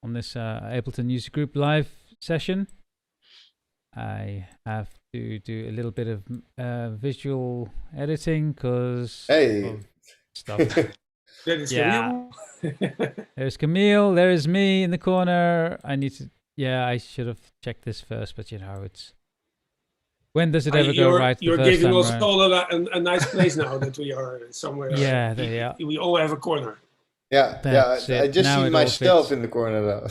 on this Ableton User Group live session. I have to do a little bit of visual editing because of stuff. That is Camiel. There's Camiel. There is me in the corner. I need to. Yeah, I should have checked this first, but it's. When does it ever go right? You're giving us all a nice place now that we are somewhere. Yeah, we all have a corner. Yeah, I just see myself in the corner though.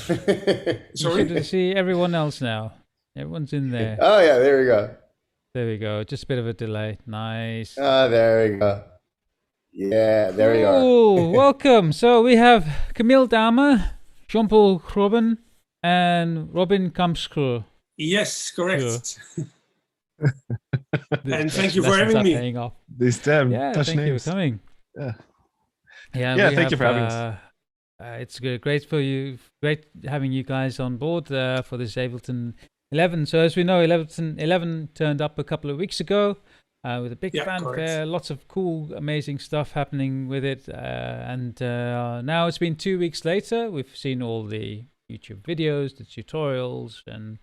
Sorry? You should see everyone else now. Everyone's in there. Oh yeah, there we go. There we go. Just a bit of a delay. Nice. Ah, there we go. Yeah, there we are. Welcome. So we have Camiel Daamen, Jean-Paul Grobben, and Robin Kampschoer. Yes, correct. And thank you for having me. These damn thank names. you for coming. Thank you for having us. It's great having you guys on board for this Ableton 11. So as we know, Ableton 11 turned up a couple of weeks ago with a big fanfare, correct. Lots of cool, amazing stuff happening with it. And now it's been 2 weeks later. We've seen all the YouTube videos, the tutorials, and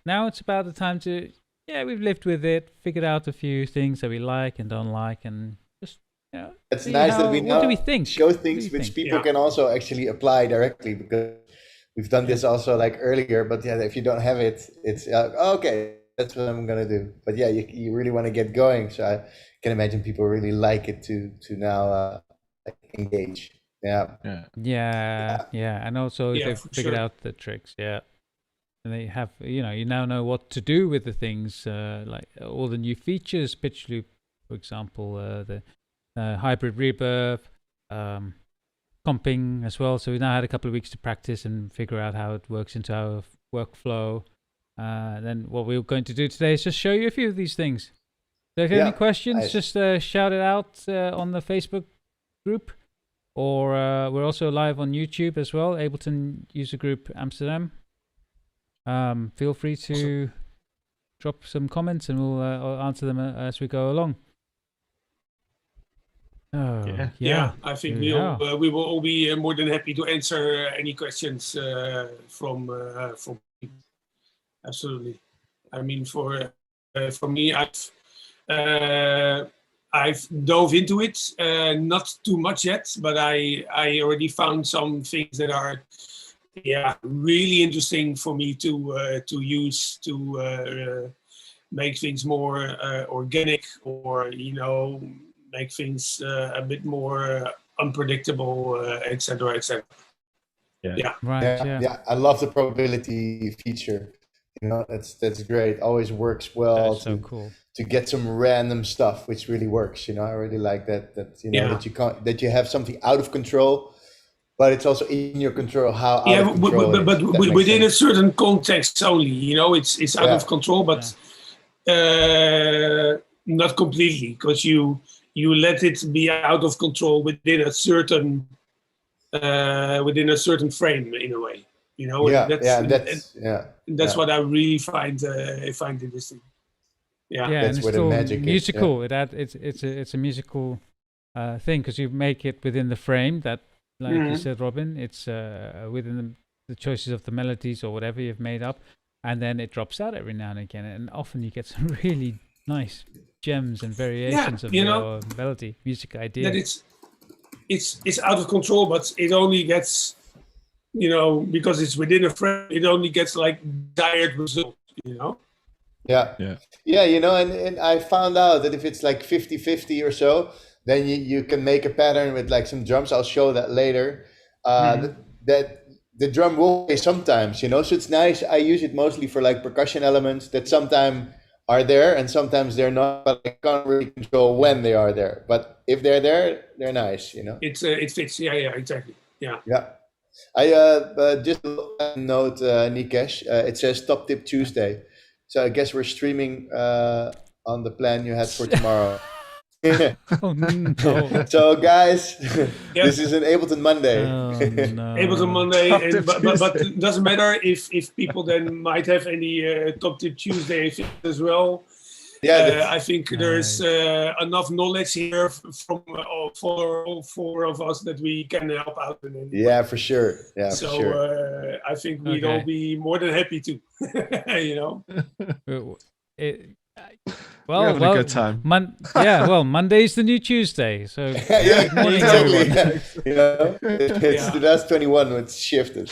now it's about the time to. Yeah, we've lived with it, figured out a few things that we like and don't like, and just it's nice that we know. What do we think? Show things which people can also actually apply directly, because we've done this also like earlier. But if you don't have it, it's okay. That's what I'm gonna do. But you really want to get going, so I can imagine people really like it to now engage. And also they've figured out the tricks. And they have, you now know what to do with the things, like all the new features, pitch loop, for example, the hybrid reverb, comping as well. So we now had a couple of weeks to practice and figure out how it works into our workflow. Then what we're going to do today is just show you a few of these things. So if you have any questions, just shout it out on the Facebook group, or we're also live on YouTube as well, Ableton User Group Amsterdam. Feel free to drop some comments and we'll answer them as we go along. I think we will all be more than happy to answer any questions from people. Absolutely. I mean, for me, I've dove into it, not too much yet, but I already found some things that are really interesting for me to use to make things more organic, or make things a bit more unpredictable, etc., etc. I love the probability feature. That's great. Always works well. That's so cool. To get some random stuff, which really works. I really like that that you have something out of control, but it's also in your control how out of control but within a certain context only. It's out of control, but not completely, because you let it be out of control within a certain frame, in a way. That's what I really find interesting. That's where the magic is. Musical. It's a musical thing, because you make it within the frame that, like you said, Robin. It's within the choices of the melodies or whatever you've made up, and then it drops out every now and again, and often you get some really nice gems and variations of your melody, music idea. That it's out of control, but it only gets, because it's within a frame, it only gets like desired result. And I found out that if it's like 50-50 or so, then you can make a pattern with like some drums. I'll show that later. That the drum will play sometimes, so it's nice. I use it mostly for like percussion elements that sometimes are there and sometimes they're not, but I can't really control when they are there. But if they're there, they're nice, It fits. Exactly. I just a note, Nikesh. It says Top Tip Tuesday, so I guess we're streaming on the plan you had for tomorrow. Oh no! So guys, this is an Ableton Monday. Oh, no. Ableton Monday, but it doesn't matter if people then might have any Top Tip Tuesday as well. I think there's enough knowledge here for all four of us that we can help out. For sure. For sure. I think we'd all be more than happy to, you know. Well, having a good time. Monday's the new Tuesday. So good morning, exactly. everyone. You know, it's 2021 when it's shifted.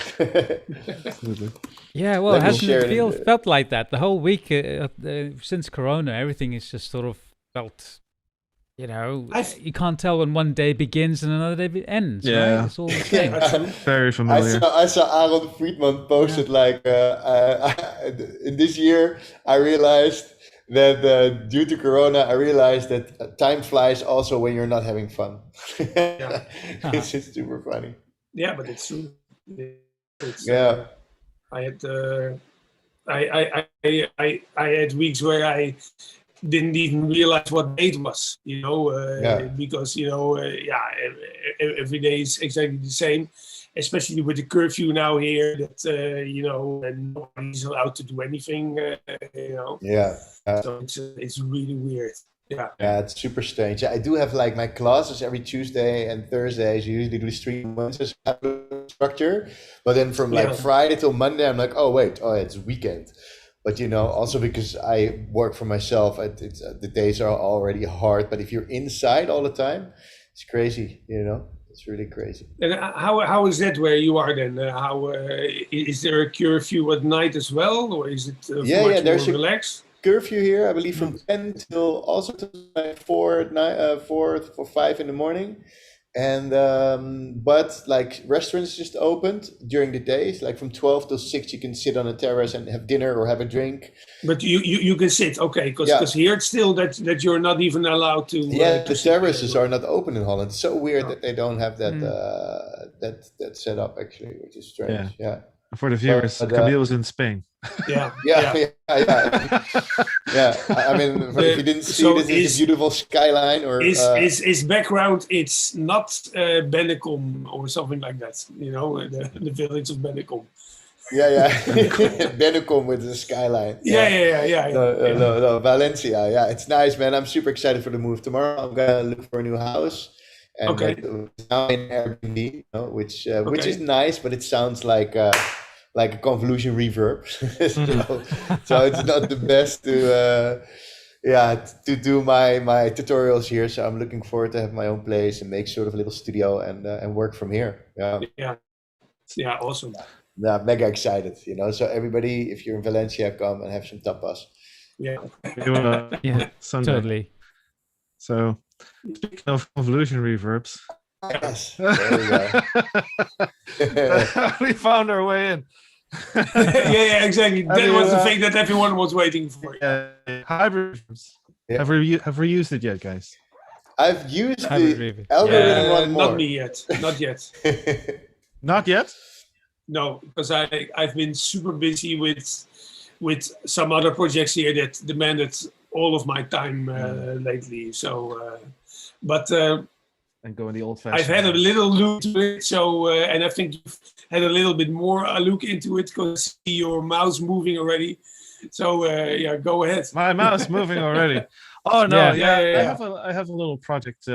Yeah, well, hasn't it felt like that the whole week since Corona? Everything is just sort of felt, you know, you can't tell when one day begins and another day ends. Yeah, right? It's all the same. Very familiar. I saw Aaron Friedman posted like in this year. I realized that due to Corona, I realized that time flies also when you're not having fun. It's just super funny. Yeah, but it's true. I had I had weeks where I didn't even realize what day it was, you know, because you know, every day is exactly the same, especially with the curfew now here. That you know, and nobody's allowed to do anything, you know. So it's really weird. Yeah, it's super strange. I do have like my classes every Tuesday and Thursdays. I usually do stream Wednesdays structure, but then from like Friday till Monday, I'm like, it's weekend. But you know, also because I work for myself, the days are already hard. But if you're inside all the time, it's crazy. You know, it's really crazy. And how is that where you are then? How is there a curfew at night as well, or is it much there's more relaxed? Curfew here, I believe, from 10 till also to like 4 at night, 4 or 5 in the morning, and but like restaurants just opened during the days, like from 12 till 6, you can sit on a terrace and have dinner or have a drink. But you can sit, okay, because here it's still that you're not even allowed to. The terraces are not open in Holland. It's so weird that they don't have that that set up actually, which is strange. Yeah. For the viewers, Camiel was in Spain. Yeah. I mean, if you didn't see, this is a beautiful skyline. Or is background? It's not Bennekom or something like that. You know, the village of Bennekom. Bennekom with the skyline. No, Valencia. Yeah, it's nice, man. I'm super excited for the move. Tomorrow, I'm gonna look for a new house. And now in Airbnb, you know, which is nice, but it sounds like a convolution reverb. so it's not the best to do my tutorials here. So I'm looking forward to have my own place and make sort of a little studio and work from here. Yeah, awesome. Yeah, mega excited. You know, so everybody, if you're in Valencia, come and have some tapas. Sunday. Totally. So, speaking of convolution reverbs, yes, there we go. We found our way in. Exactly. That was the thing that everyone was waiting for. Hybrid reverbs. Have we used it yet, guys? I've used the algorithm one more. Not me yet. Not yet. Not yet? No, because I've been super busy with some other projects here that demanded all of my time lately. So, and go in the old-fashioned. I've had a little look to it. So, and I think you've had a little bit more look into it because I see your mouse moving already. So, go ahead. My mouse moving already. Oh no! I have a little project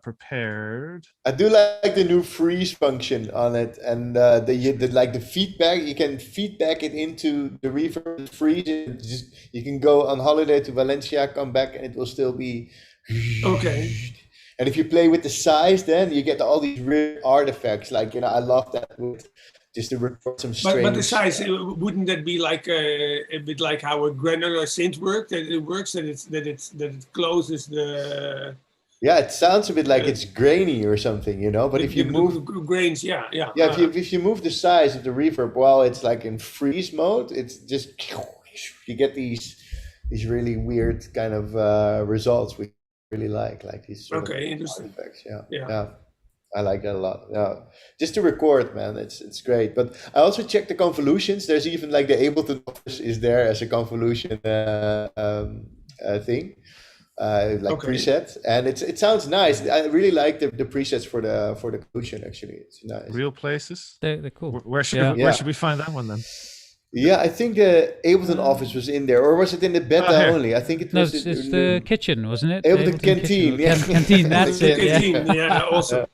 prepared. I do like the new freeze function on it, and the feedback. You can feedback it into the reverb freeze. You can go on holiday to Valencia, come back, and it will still be okay. And if you play with the size, then you get all these real artifacts. Like, you know, I love that with just to record some strange. But the size, wouldn't that be like a bit like how a granular synth works? That it closes the. Yeah, it sounds a bit like it's grainy or something, you know. But if you move grains, if you move the size of the reverb while it's like in freeze mode, it's just you get these really weird kind of results we really like these sort of interesting effects. I like that a lot. Just to record, man, it's great. But I also checked the convolutions. There's even like the Ableton office is there as a convolution thing, preset, and it sounds nice. I really like the presets for the convolution. Actually, it's nice. Real places. They're cool. Where should we find that one then? Yeah, I think the Ableton office was in there, or was it in the beta only? I think it was. No, it's the kitchen, wasn't it? Ableton canteen. Canteen. That's it. Canteen. Yeah, awesome.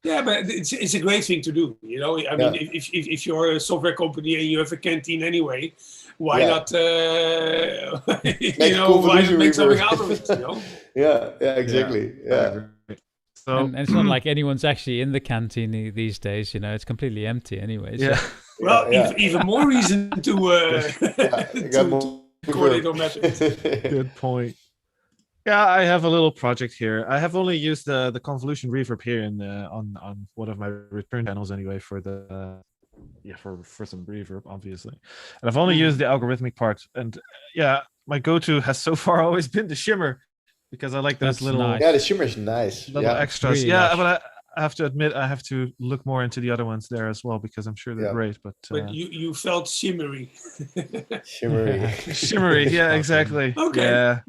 Yeah, but it's a great thing to do. You know, I mean, if you're a software company and you have a canteen anyway, why not? Why not make something out of it? You know? yeah, exactly. Yeah. So, and it's not like anyone's actually in the canteen these days. You know, it's completely empty anyway. So. Yeah. Well, even more reason to coordinate on methods. Good point. Yeah, I have a little project here. I have only used the convolution reverb here in on one of my return channels anyway for the for some reverb, obviously. And I've only used the algorithmic part. And yeah, my go-to has so far always been the shimmer, because I like those little nice. Yeah, the shimmer is nice. Little extras. Really but I have to admit I have to look more into the other ones there as well, because I'm sure they're great. But you felt shimmery. Shimmery, yeah, exactly. Okay. Yeah.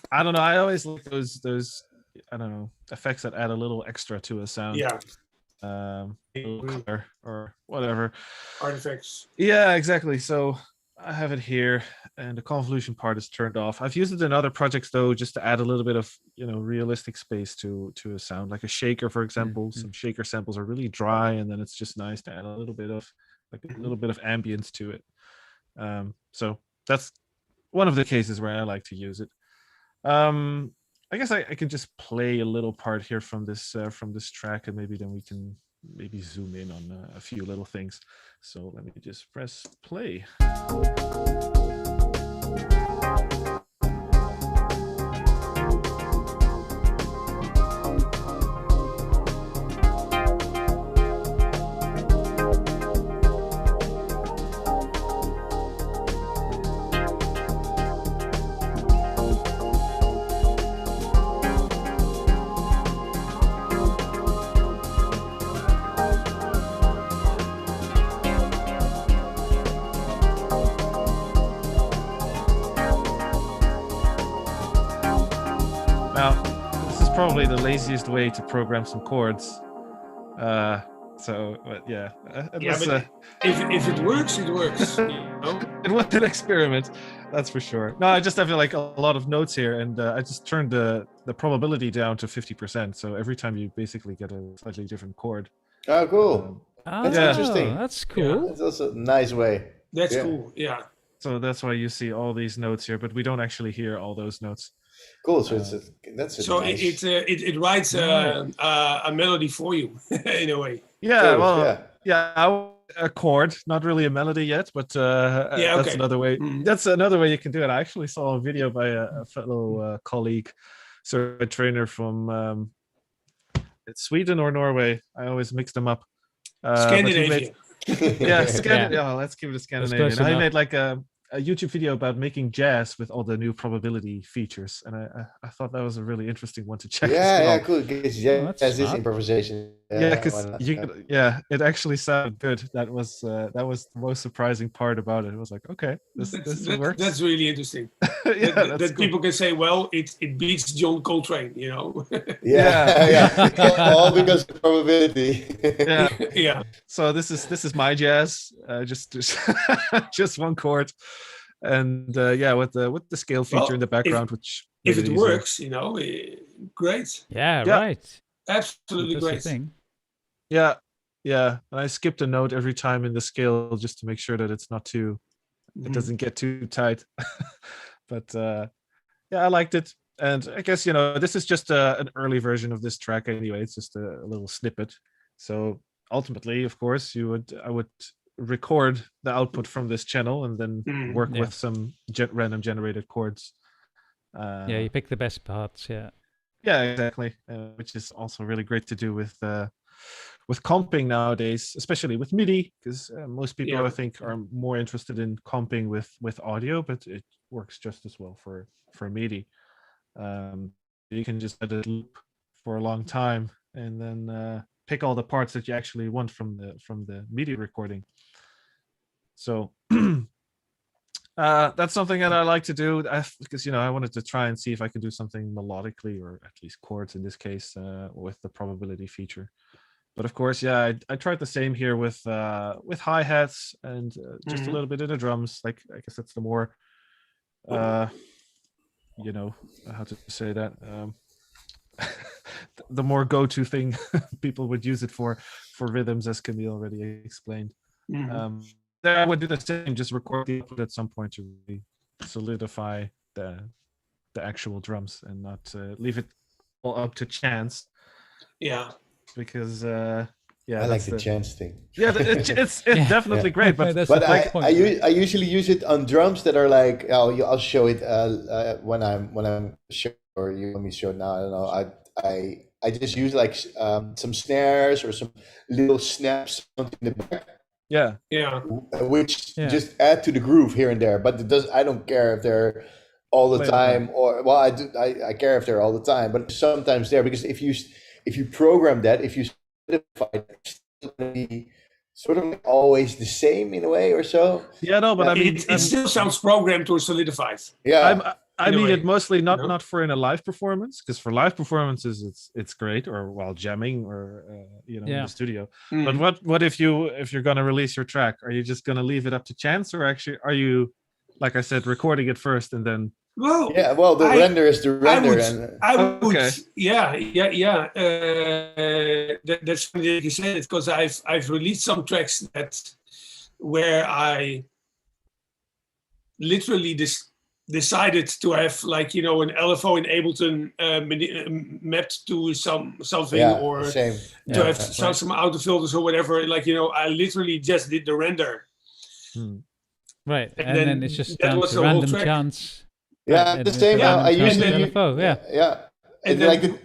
I don't know. I always like those I don't know, effects that add a little extra to a sound. Yeah. Color or whatever. Artifacts. Yeah, exactly. So I have it here, and the convolution part is turned off. I've used it in other projects though, just to add a little bit of realistic space to a sound, like a shaker, for example. Some shaker samples are really dry, and then it's just nice to add a little bit of ambience to it. So that's one of the cases where I like to use it. I guess I can just play a little part here from this track, and maybe then we can zoom in on a few little things. So let me just press play. Probably the laziest way to program some chords. But yeah. If it works, it works. You know? It was an experiment, that's for sure. No, I just have like a lot of notes here, and I just turned the probability down to 50%. So every time you basically get a slightly different chord. Oh, cool. That's interesting. That's cool. Yeah. That's also a nice way. That's cool. Yeah. So that's why you see all these notes here, but we don't actually hear all those notes. Cool. So it writes a melody for you in a way. Yeah. A chord, not really a melody yet, but that's another way. That's another way you can do it. I actually saw a video by a fellow colleague, certified trainer from Sweden or Norway. I always mix them up. Scandinavia. Scandinavia. Oh, let's give it a Scandinavian. I made like a YouTube video about making jazz with all the new probability features, and I thought that was a really interesting one to check. Yeah, cool. Jazz is improvisation. Because it actually sounded good. That was the most surprising part about it. It was like, okay, this works. That's really interesting. That cool. People can say, well, it beats John Coltrane, you know. All because of probability. Yeah. So this is my jazz, just one chord. And with the scale feature in the background, which if it works, great. Yeah, right. Absolutely great. Thing. Yeah. And I skipped a note every time in the scale just to make sure that it's not too, it doesn't get too tight. But I liked it, and I guess this is just an early version of this track anyway. It's just a little snippet. So ultimately, of course, I would record the output from this channel and then work with some random generated chords. You pick the best parts. Yeah, exactly. Which is also really great to do with comping nowadays, especially with MIDI, because most people I think are more interested in comping with audio, but it works just as well for MIDI. You can just let it loop for a long time and then pick all the parts that you actually want from the MIDI recording. So that's something that I like to do, because I wanted to try and see if I could do something melodically, or at least chords in this case, with the probability feature. But of course, I tried the same here with hi-hats and just a little bit in the drums. Like, I guess that's the more how to say that, the more go-to thing people would use it for rhythms, as Camiel already explained. There I would do the same, just record the output at some point to really solidify the actual drums and not leave it all up to chance. Yeah. Because I like the chance thing. Yeah, it's definitely great, but I usually use it on drums that are like, I'll show it when I'm sure, or you want me to show it now. I don't know. I just use like some snares or some little snaps in the back. Yeah. Which just add to the groove here and there. But I don't care if they're all the time, or well, I care if they're all the time, but sometimes there, because if you program that, if you solidify it, it's going to be sort of like always the same in a way or so. Yeah, no, but I mean, it still sounds programmed or solidified. Yeah. I mean it mostly not for in a live performance, because for live performances it's great, or while jamming, or in the studio. But what if you're gonna release your track? Are you just gonna leave it up to chance, or actually are you, like I said, recording it first and then? The render is the render. I would. Yeah. That's funny that you said it, because I've released some tracks where I literally decided to have, like, an LFO in Ableton mapped to something, or same. to have some auto filters or whatever. Like, I literally just did the render. Right, and then it's just down to random chance. Yeah, the same. I usually LFO. Yeah. And then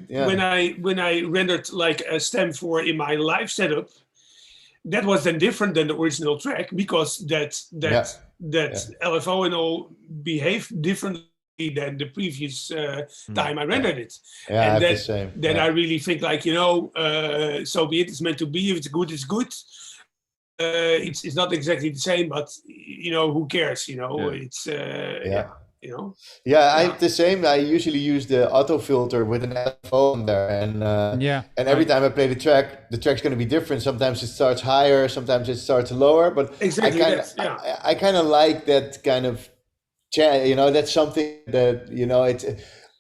when I rendered like a stem for in my live setup, that was then different than the original track, because that LFO and all behaved differently than the previous time I rendered it. Yeah, and the same. Then I really think, like, so be it. It's meant to be. If it's good, it's good. It's not exactly the same, but who cares? It's I have the same. I usually use the auto filter with an LFO on there, and every time I play the track's going to be different. Sometimes it starts higher, sometimes it starts lower. But exactly, I kind of like that kind of, that's something that it's,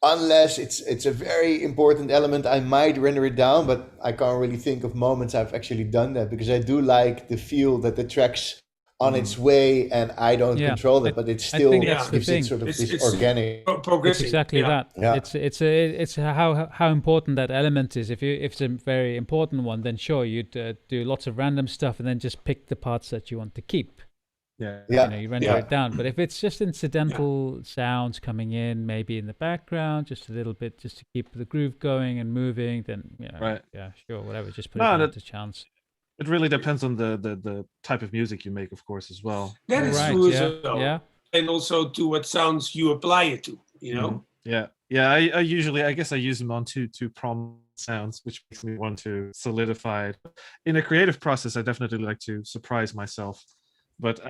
unless it's a very important element, I might render it down. But I can't really think of moments I've actually done that, because I do like the feel that the track's on its way, and I don't control it, but it still gives it sort of this organic. It's exactly that. Yeah. It's how important that element is. If it's a very important one, then sure, you'd do lots of random stuff and then just pick the parts that you want to keep. You render it down. But if it's just incidental sounds coming in, maybe in the background, just a little bit, just to keep the groove going and moving, then sure, whatever, just put it down to chance. It really depends on the type of music you make, of course, as well. That is true as well. And also to what sounds you apply it to, I usually, I guess I use them on two prompt sounds, which makes me want to solidify it. In a creative process, I definitely like to surprise myself. But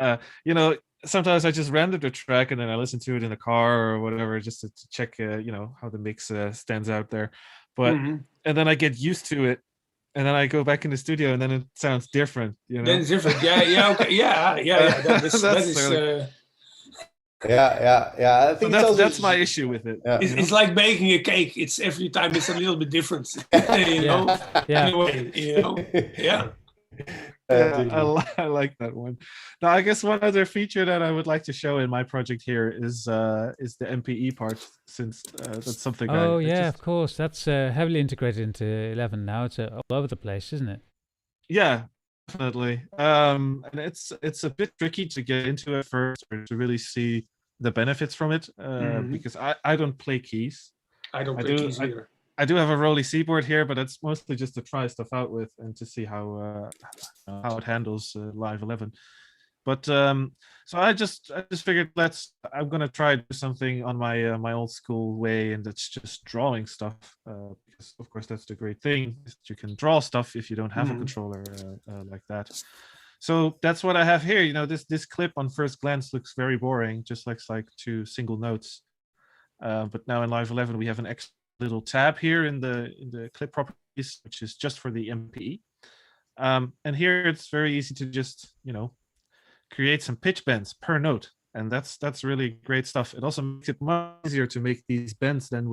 sometimes I just render the track and then I listen to it in the car or whatever, just to check how the mix stands out there. But and then I get used to it. And then I go back in the studio, and then it sounds different. Then it's different. Okay. That is. I think that's my issue with it. It's like baking a cake. It's every time it's a little bit different. I like that one. Now, I guess one other feature that I would like to show in my project here is the MPE part, since that's something. Of course, that's heavily integrated into 11 now. It's all over the place, isn't it? Yeah, definitely. And it's a bit tricky to get into at first, or to really see the benefits from it, because I don't play keys. I don't play keys either. I do have a Rolly C-board here, but it's mostly just to try stuff out with and to see how it handles Live 11. But so I just figured I'm gonna try to do something on my old school way, and that's just drawing stuff. Because of course that's the great thing, is that you can draw stuff if you don't have a controller like that. So that's what I have here. This clip on first glance looks very boring, just looks like two single notes. But now in Live 11 we have an extra little tab here in the clip properties, which is just for the MPE. And here it's very easy to just create some pitch bends per note. and that's really great stuff. It also makes it much easier to make these bends than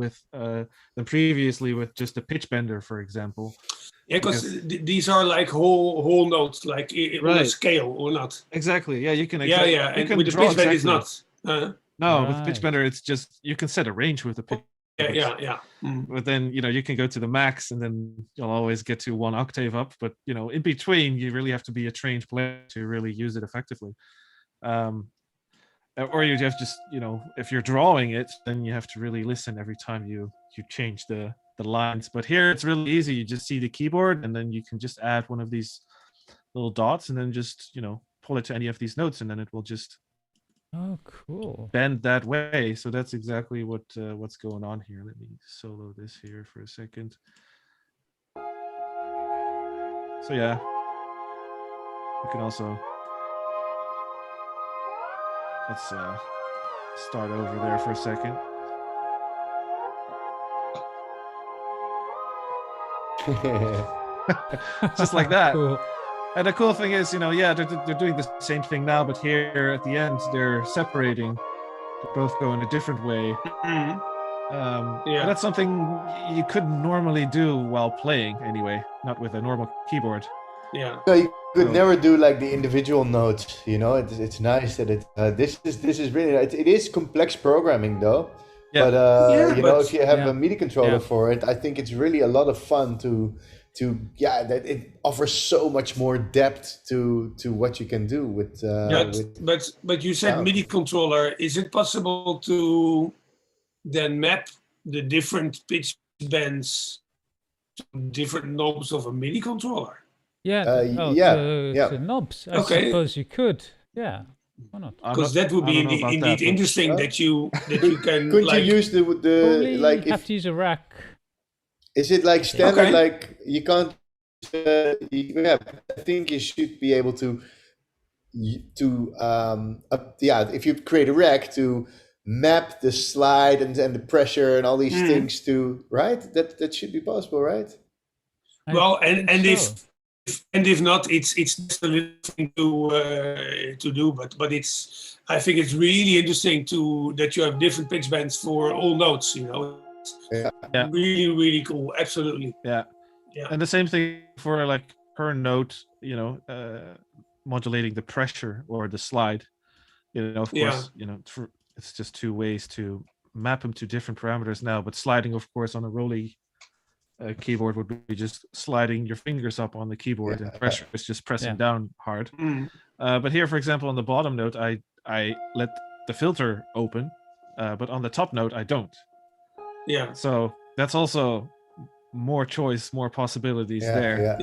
previously with just a pitch bender, for example. Yeah, because these are like whole notes, like on a scale or not. Exactly. Yeah, you can. Yeah. You And can with the pitch bend, it's not. No, with pitch bender, it's just you can set a range with the pitch. Yeah. But then you can go to the max, and then you'll always get to 1 octave up. But in between, you really have to be a trained player to really use it effectively. Or you have just if you're drawing it, then you have to really listen every time you change the lines. But here it's really easy. You just see the keyboard, and then you can just add one of these little dots, and then just pull it to any of these notes, and then it will just cool bend that way. So that's exactly what's going on here. Let me solo this here for a second. So yeah, you can also let's start over there for a second. Just like that. Cool. And the cool thing is, they're doing the same thing now, but here at the end they're separating. They both go in a different way. And that's something you couldn't normally do while playing anyway, not with a normal keyboard. Yeah. No, you could never do like the individual notes. It's nice that this is really it is complex programming though. Yeah. But if you have a MIDI controller for it, I think it's really a lot of fun that it offers so much more depth to what you can do with. But you said MIDI controller. Is it possible to then map the different pitch bends to different knobs of a MIDI controller? To knobs. I suppose you could. Yeah. Why not? Because that would be indeed interesting that you can. Could you use the like? You have to use a rack. Is it like standard? Like you can't. I think you should be able to. If you create a rack to map the slide and the pressure and all these things to that should be possible, right? Well, and if not, it's just a little thing to do, but I think it's really interesting that you have different pitch bands for all notes. Really, really cool. Absolutely. Yeah. And the same thing for like per note, modulating the pressure or the slide. Of course, it's just two ways to map them to different parameters now. But sliding, of course, on a Rolly keyboard would be just sliding your fingers up on the keyboard, and pressure is just pressing down hard. But here, for example, on the bottom note, I let the filter open, but on the top note, I don't. Yeah. So that's also more choice, more possibilities there.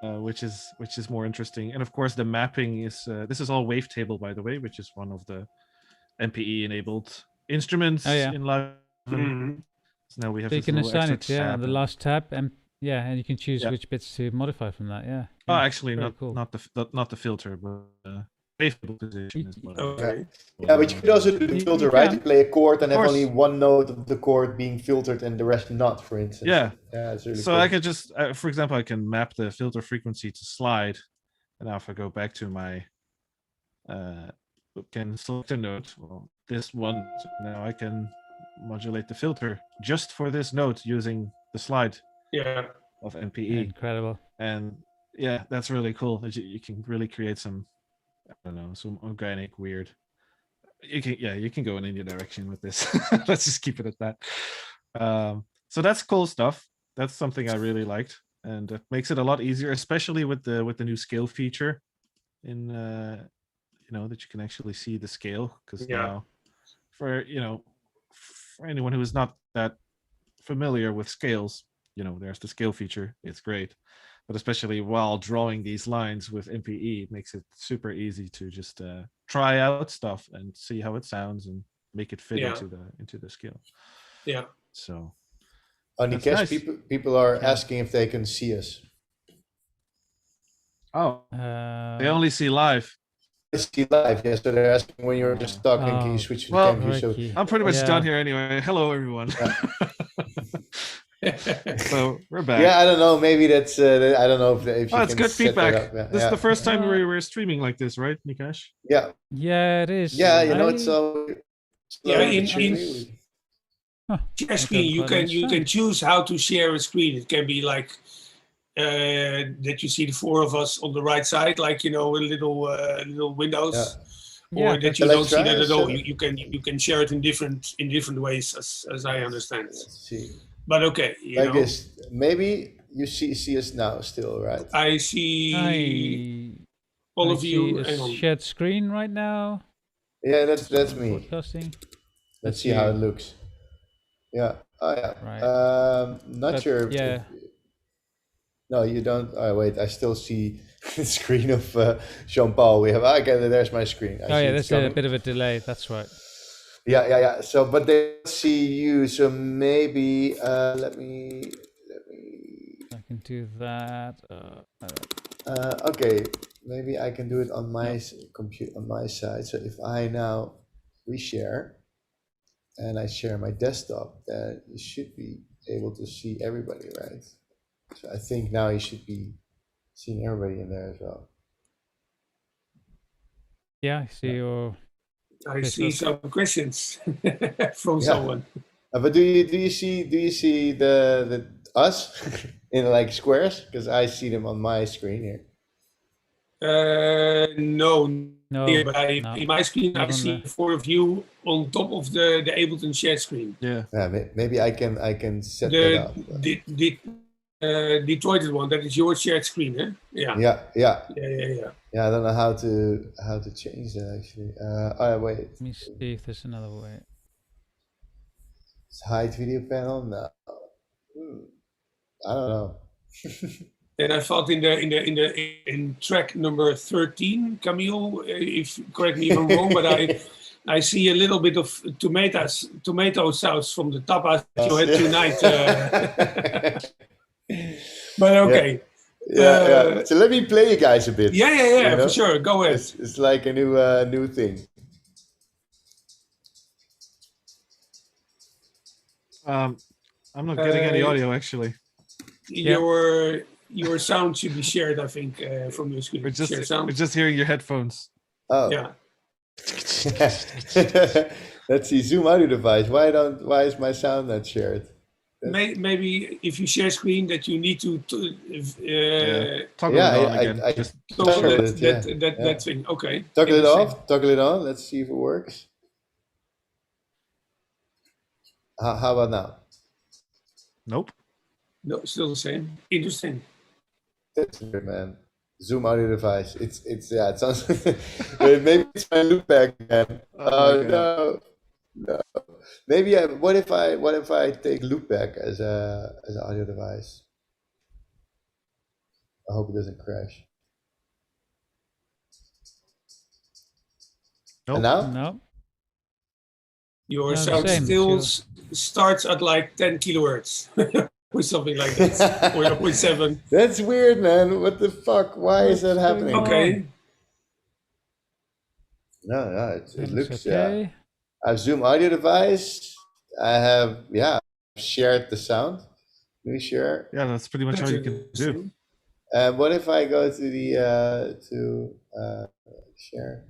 Which is more interesting. And of course, the mapping is this is all wavetable, by the way, which is one of the MPE enabled instruments in Live. So now we have. So you can assign it, on the last tab, and and you can choose which bits to modify from that. Yeah. Oh, actually, not cool. not the filter, but wavetable position is what. Okay. Yeah, but you could also do the filter, right? You play a chord and have only one note of the chord being filtered and the rest not, for instance. Yeah. It's really so cool. I could just, for example, I can map the filter frequency to slide, and now if I go back to my, can select a note. Well, this one. So now I can modulate the filter just for this note using the slide of MPE. Incredible. And that's really cool. You can really create some, I don't know, some organic weird. You can go in any direction with this. Let's just keep it at that. So that's cool stuff. That's something I really liked, and it makes it a lot easier, especially with the new scale feature in that you can actually see the scale, because now for anyone who is not that familiar with scales, there's the scale feature. It's great, but especially while drawing these lines with MPE, it makes it super easy to just try out stuff and see how it sounds and make it fit into the scale. Yeah. So. Nikesh, nice. People are asking if they can see us. Oh, they only see live. They see live, so they're asking when you're just talking, can you switch to the camera? So I'm pretty much done here anyway. Hello, everyone. So we're back. Yeah, I don't know. Maybe that's. I don't know if you Oh, it's can good set that feedback. up. Yeah, This is the first time Yeah. we're streaming like this, right, Nikesh? yeah, Yeah, it is. yeah. You know, it's so Yeah, slowly but in surely. share I screen, don't you quite can understand. choose how to share a screen. It can be like that you see the four of us on the right side, like little windows, Yeah. or Yeah, that you Let's don't see try that it. at all. So, You can share it in different ways, as I understand. let's see. But okay, Like this. Maybe you see us now still, right? I see all I of see you. a Hang on. shared screen right now. Yeah, that's I'm me. broadcasting. Let's That's see how you. it looks. Yeah. Oh yeah. Right. Not But, sure. yeah. No, you don't. Oh wait, I still see the screen of Jean-Paul. We have. I get it. There's my screen. I Oh see yeah, it's there's a coming. bit of a delay. That's right. Yeah. So, but they see you. So maybe let me. I can do that. Okay, maybe I can do it on my compute on my side. So if I now reshare and I share my desktop, then you should be able to see everybody, right? So I think now you should be seeing everybody in there as well. Yeah, I see your. I see some questions from Yeah. someone. But do you see the us in like squares? Because I see them on my screen here. No, No, but no, in my screen I not on see the- four of you on top of the Ableton share screen. Yeah. Yeah, maybe I can set that up. The Detroit one, that is your shared screen, eh? Yeah. Yeah. Yeah. I don't know how to change that actually. Oh wait, Let me see if there's another way. hide video panel. No, I don't know. And I thought in track number 13, Camiel, if correct me if I'm wrong, but I see a little bit of tomato sauce from the tapas that you had tonight. But okay. Yeah. So let me play you guys a bit. Yeah, you know? for sure. Go ahead. It's like a new thing. I'm not getting any audio actually. Your sound should be shared, I think, from your screen. We're sound. just hearing your headphones. Oh. Yeah. Let's see. Zoom audio device. Why is my sound not shared? Maybe if you share screen that you need to toggle it on again. I just toggle that thing. Okay. Toggle it off. Toggle it on. Let's see if it works. How about now? Nope. No, still the same. Interesting. That's weird, man. Zoom audio device. It's it sounds maybe it's my loopback again. Oh no. Maybe what if I take loopback as an audio device? I hope it doesn't crash. Nope. And now? No. Your sound still starts at like 10 kilohertz. Or something like that. Or 0.7. That's weird, man. What the fuck? Why is that happening? Okay. No, it looks okay. I have Zoom audio device. I have shared the sound. Let me share. Yeah, that's pretty much all you can do. What if I go to the share?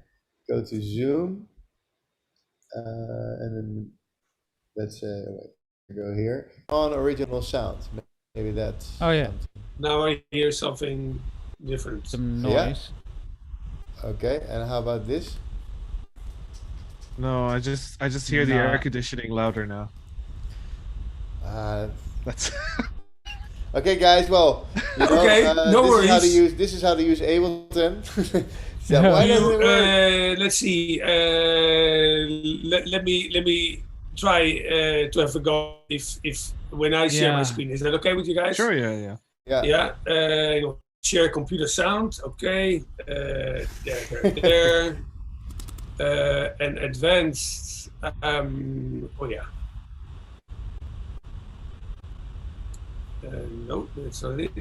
Go to Zoom, and then let's say go here on original sound. Maybe that's. Oh yeah. Now I hear something different. Some noise. Yeah. Okay, and how about this? No, I just hear the air conditioning louder now. That's okay, guys. Well, okay, no worries. This is how to use Ableton. So why doesn't it work? Let's see. Let me try to have a go. If when I share my screen, is that okay with you guys? Sure. Yeah. Share computer sound. Okay. There. And advanced. Oh yeah. No, that's not it.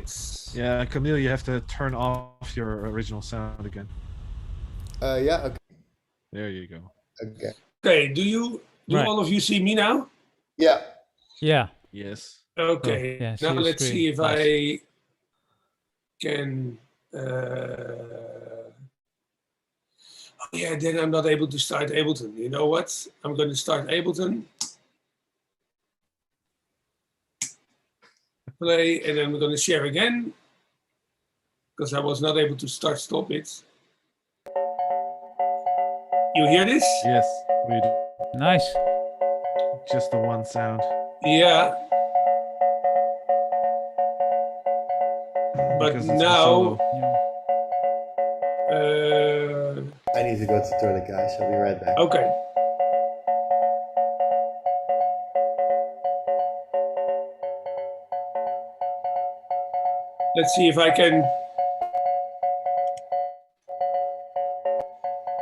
Yeah, Camiel, you have to turn off your original sound again. Yeah. Okay. There you go. Okay. Okay. Do all of you see me now? Yeah. Yeah. Yes. Okay, yeah, now let's screen. see if Nice. I can. Oh yeah, then I'm not able to start Ableton. You know what? I'm going to start Ableton. Play, and then I'm going to share again because I was not able to stop it. You hear this? Yes, we do. Nice. Just the one sound. Yeah. But Because it's the now, solo. I need to go to the toilet, guys. I'll be right back. Okay. Let's see if I can.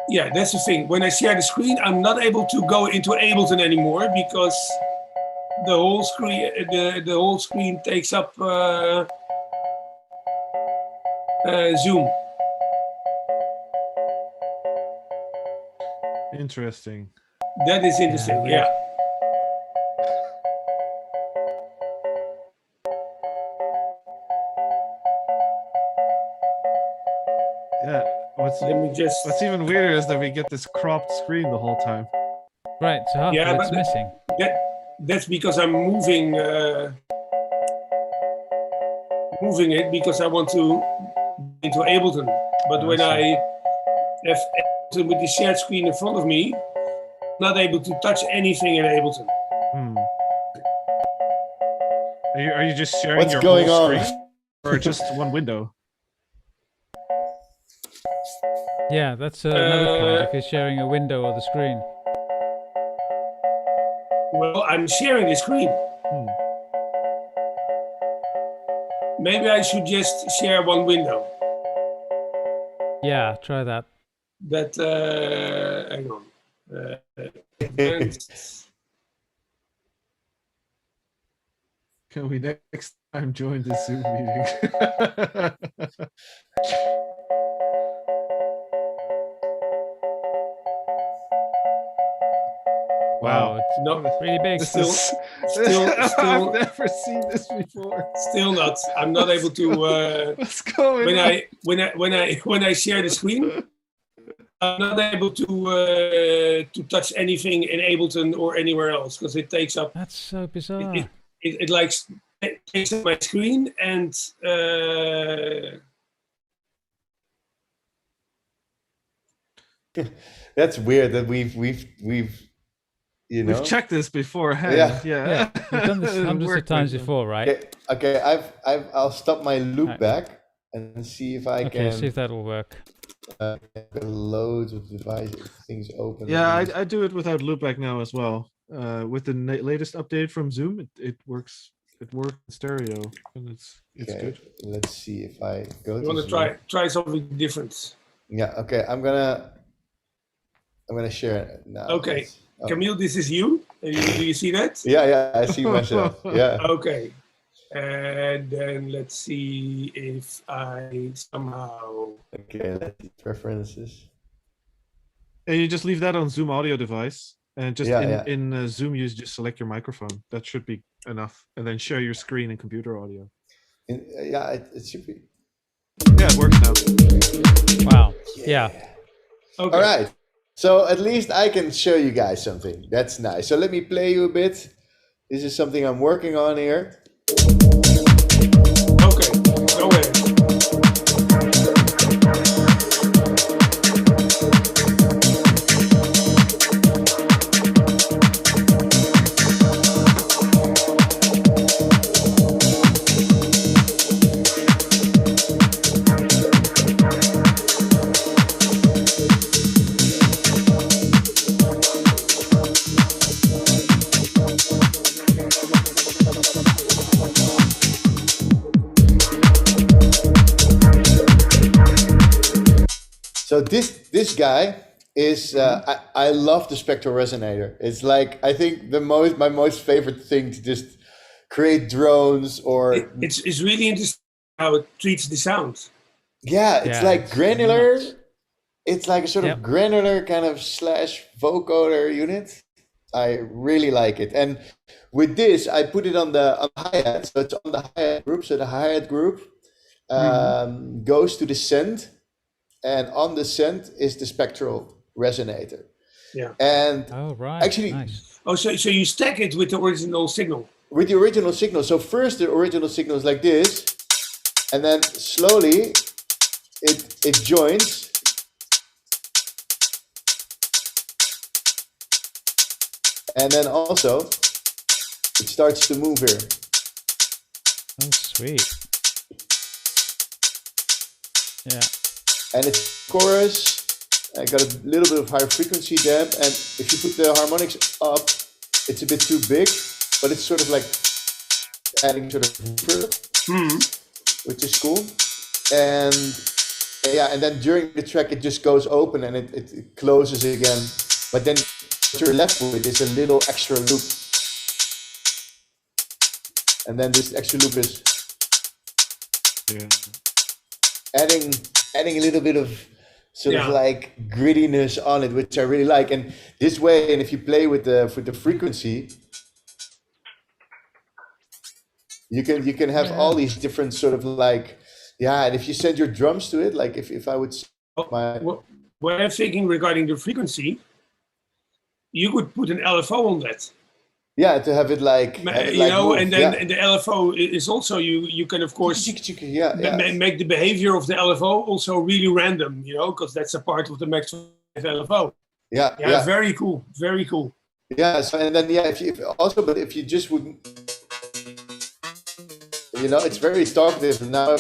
Yeah, that's the thing. When I share the screen, I'm not able to go into Ableton anymore because the whole screen takes up Zoom. Interesting. That is interesting. Yeah. Yeah. What's even weirder is that we get this cropped screen the whole time. Right, so half of it's missing. That's because I'm moving it because I want to into Ableton. But when I have Ableton with the shared screen in front of me, I'm not able to touch anything in Ableton. Are you just sharing your whole screen, or just one window? Yeah, that's another point. If you're sharing a window or the screen. Well, I'm sharing the screen. Maybe I should just share one window. Yeah, try that. That hang on. Can we next time join the Zoom meeting? Wow, it's really big. Still, I've never seen this before. Still not. I'm not able to. What's going on? When I share the screen, I'm not able to touch anything in Ableton or anywhere else because it takes up. That's so bizarre. It takes up my screen and. That's weird that we've you know, we've checked this beforehand. Yeah. We've done this hundreds of times before, right? Okay. I'll stop my loop back and see if I can. See if that'll work. Loads of devices, things open. Yeah, I do it without loopback now as well. With the latest update from Zoom, it works. It works in stereo, and it's good. Let's see if I go. You want to try something different? Yeah. Okay. I'm gonna share it now. Okay. Camiel, this is you. Do you see that? Yeah, I see myself. Yeah. Okay. And then let's see if I somehow. Okay, let's see preferences. And you just leave that on Zoom audio device, and just in Zoom, you just select your microphone. That should be enough, and then share your screen and computer audio. It should be. Yeah, it works now. Wow. Yeah. Okay. All right. So at least I can show you guys something. That's nice. So let me play you a bit. This is something I'm working on here. Okay, go ahead. So this guy is I love the Spectral resonator. It's like I think my most favorite thing to just create drones or it's really interesting how it treats the sound. Yeah, it's like granular. It's like a sort of granular kind of / vocoder unit. I really like it. And with this, I put it on the hi-hat, so it's on the hi-hat group. So the hi-hat group goes to the send, and on the send is the Spectral resonator. Yeah. And actually, nice. Oh, so you stack it with the original signal? With the original signal. So first the original signal is like this, and then slowly it joins. And then also it starts to move here. Oh, sweet. Yeah. And it's chorus. I got a little bit of higher frequency there, and if you put the harmonics up, it's a bit too big, but it's sort of like adding sort of reverb, which is cool. And yeah, and then during the track it just goes open and it closes again. But then what you're left with is a little extra loop. And then this extra loop is adding a little bit of sort of like grittiness on it, which I really like. And this way, and if you play with the frequency, you can have all these different sort of like, and if you send your drums to it, like if I would what I'm thinking regarding the frequency, you could put an LFO on that. Yeah, to have it like, and then and the LFO is also, you can of course make the behavior of the LFO also really random, because that's a part of the Max 5 LFO. Yeah. Very cool, very cool. Yeah, so and then if you just would, it's very talkative now.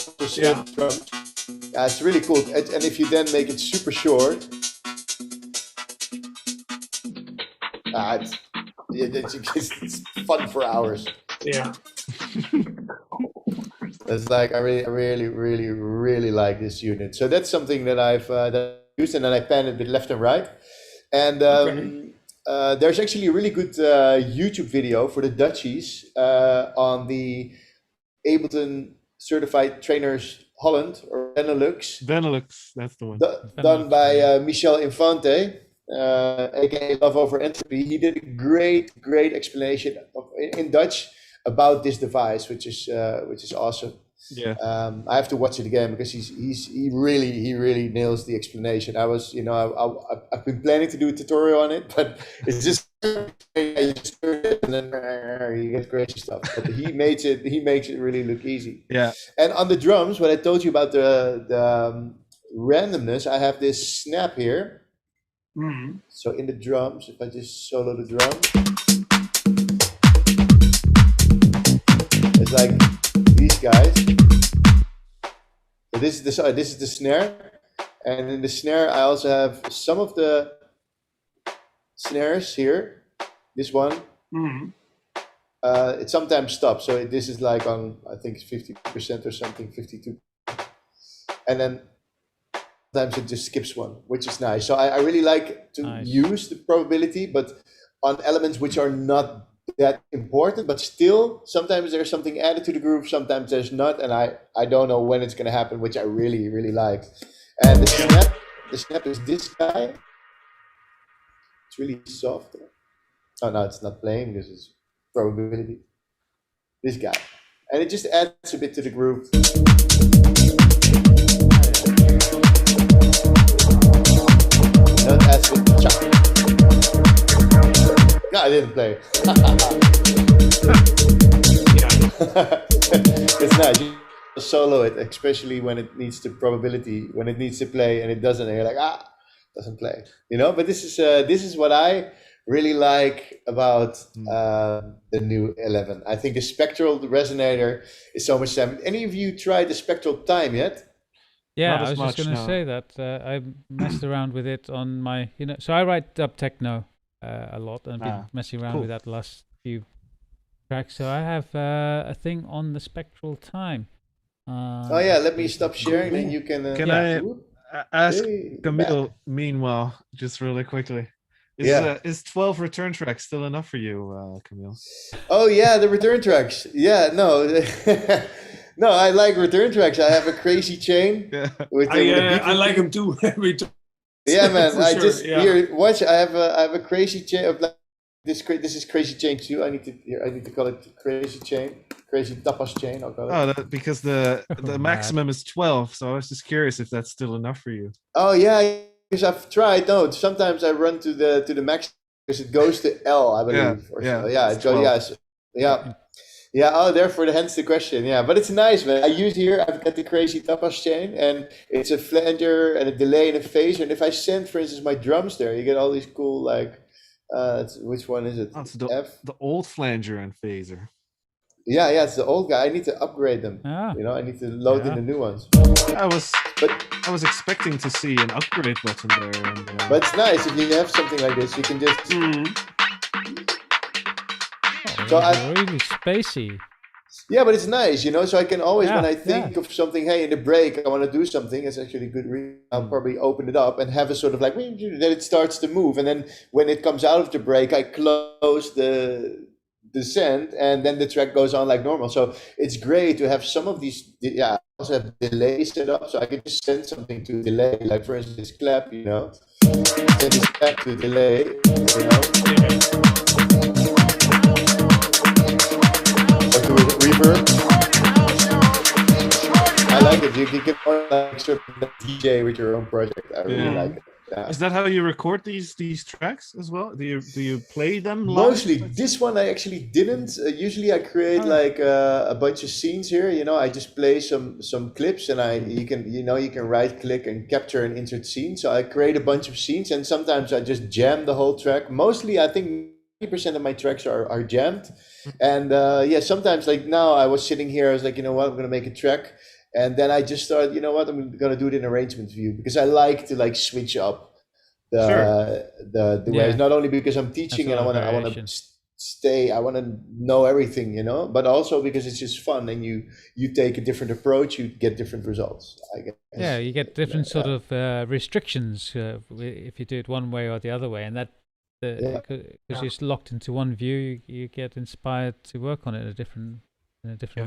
It's really cool, and if you then make it super short, it's fun for hours. Yeah. It's like I really like this unit. So that's something that I've used, and then I pan it a bit left and right. And there's actually a really good YouTube video for the Dutchies on the Ableton Certified Trainers Holland or Benelux. Benelux, that's the one. Done by Michel Infante. aka Love Over Entropy. He did a great explanation in Dutch about this device, which is awesome. Yeah. I have to watch it again because he really nails the explanation. I've been planning to do a tutorial on it, but it's just you just turn it and then you get crazy stuff. But he makes it really look easy. Yeah. And on the drums, what I told you about the randomness, I have this snap here. Mm-hmm. So in the drums, if I just solo the drum, it's like these guys. So this is the snare, and in the snare I also have some of the snares here. This one, mm-hmm. It sometimes stops. So this is like on, I think 50% or something, 52, and then sometimes it just skips one, which is nice. So I really like to use the probability, but on elements which are not that important, but still sometimes there's something added to the groove, sometimes there's not, and I don't know when it's going to happen, which I really like. And the snap is this guy. It's really soft. Oh no, it's not playing because it's probability. This guy, and it just adds a bit to the groove. No, I didn't play. It's nice. You solo it, especially when it needs the probability, when it needs to play and it doesn't, and you're like, doesn't play. But this is what I really like about the new 11. I think the Spectral resonator is so much time. Any of you tried the Spectral time yet? Yeah, I was just going to say that I messed around with it on my, so I write dub techno a lot, and I've been messing around with that the last few tracks. So I have a thing on the Spectral time. Let me stop sharing, then you can. Can I ask Camiel, meanwhile, just really quickly? Is 12 return tracks still enough for you, Camiel? Oh yeah, the return tracks. Yeah, no. No, I like return tracks. I have a crazy chain. I like them too. Yeah, man. Here, watch. I have a crazy chain of like this is crazy chain too. I need to call it crazy chain, crazy tapas chain. I'll call it. Oh, because the maximum is 12. So I was just curious if that's still enough for you. Oh yeah, because I've tried. No, sometimes I run to the max because it goes to L, I believe. Yeah. Oh, therefore, hence the question. Yeah, but it's nice, man. I've got the crazy tapas chain, and it's a flanger and a delay and a phaser. And if I send, for instance, my drums there, you get all these cool which one is it? Oh, it's F. The old flanger and phaser. Yeah, it's the old guy. I need to upgrade them. Ah. I need to load in the new ones. I was expecting to see an upgrade button there. And, but it's nice if you have something like this. You can just. So really spacey. Yeah, but it's nice, So I can always, when I think of something, hey, in the break, I want to do something. It's actually a good reason. I'll probably open it up and have a sort of like, then it starts to move. And then when it comes out of the break, I close the send, and then the track goes on like normal. So it's great to have some of these. I also have delay set up, so I can just send something to delay. Like for instance, this clap, send this clap to delay, Reverb. I like it. You can like sort of DJ with your own project. I really like it. Yeah. Is that how you record these tracks as well? Do you play them live? Mostly. This one I actually didn't. Usually I create like a bunch of scenes here. I just play some clips, and you can right click and capture and insert scene. So I create a bunch of scenes, and sometimes I just jam the whole track. Mostly I think 90% of my tracks are jammed. And sometimes like now I was sitting here, I was like, I'm gonna make a track, and then I just thought, I'm gonna do it in arrangement view, because I like to like switch up the ways, not only because I'm teaching and I want to stay, I want to know everything, but also because it's just fun, and you take a different approach, you get different results, I guess. Yeah, you get different sort of restrictions if you do it one way or the other way, and that because you're locked into one view, you get inspired to work on it in a different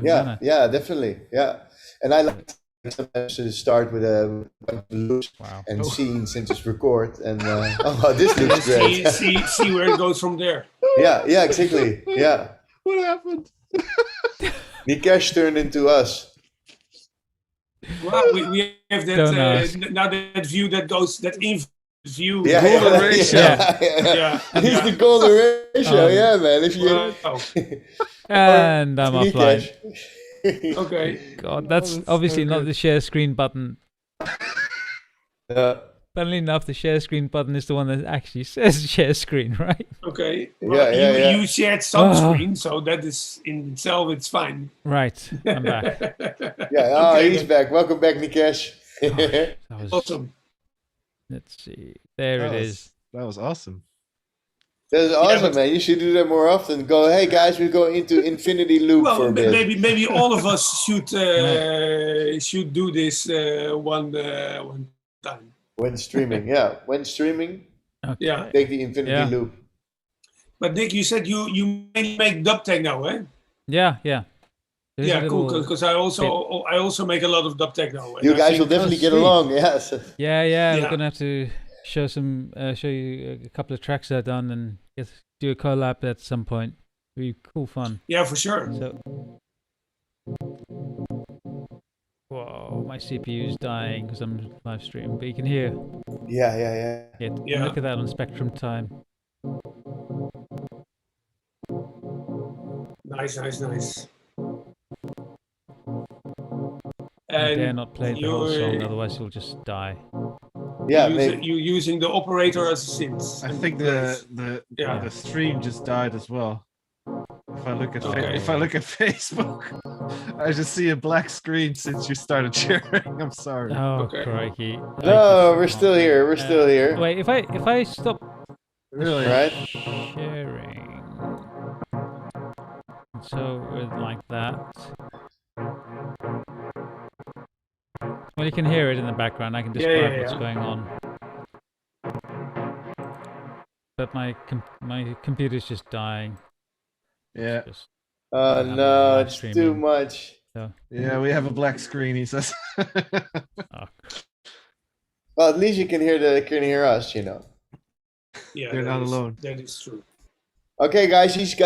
manner. Yeah, definitely. Yeah, and I like sometimes to start with a loops and scenes and just record, and this looks great. see where it goes from there. Yeah, exactly. Yeah. What happened? Nikesh turned into us. Well, we have that now that view that goes view. Golden ratio. He's the golden ratio, man. If you and I'm offline. Okay. God, that's obviously not the share screen button. Funnily enough, the share screen button is the one that actually says share screen, right? Okay. Well, you shared some screen, so that is in itself, it's fine. Right. I'm back. He's back. Welcome back, Nikesh. That was awesome. Let's see. There it is. That was awesome. That's awesome, man. You should do that more often. Go, hey guys, we go into infinity loop for a bit. Maybe all of us should do this one time. When streaming, okay. take the infinity loop. But Nick, you said you mainly make dub techno, eh? Yeah. Cool. Because I also make a lot of dub techno. You guys will definitely get along. Yes. Yeah. We're gonna have to show you a couple of tracks I've done and do a collab at some point. It'll be cool fun. Yeah, for sure. So, whoa, my CPU is dying because I'm live streaming, but you can hear. Yeah. Look at that on Spectrum time. Nice. I dare not play the whole song, otherwise you'll just die. Yeah, you're using the operator as a synth. I think the stream just died as well. If I look at Facebook, I just see a black screen since you started sharing. I'm sorry. Oh, crikey! No, we're still here. We're still here. Wait, if I stop right sharing, so like that. Well, you can hear it in the background. I can describe what's going on. But my computer's just dying. Yeah. No, it's too much. So. Yeah, we have a black screen, he says. Well, at least you can hear us, Yeah, you're not alone. That is true. Okay, guys, he's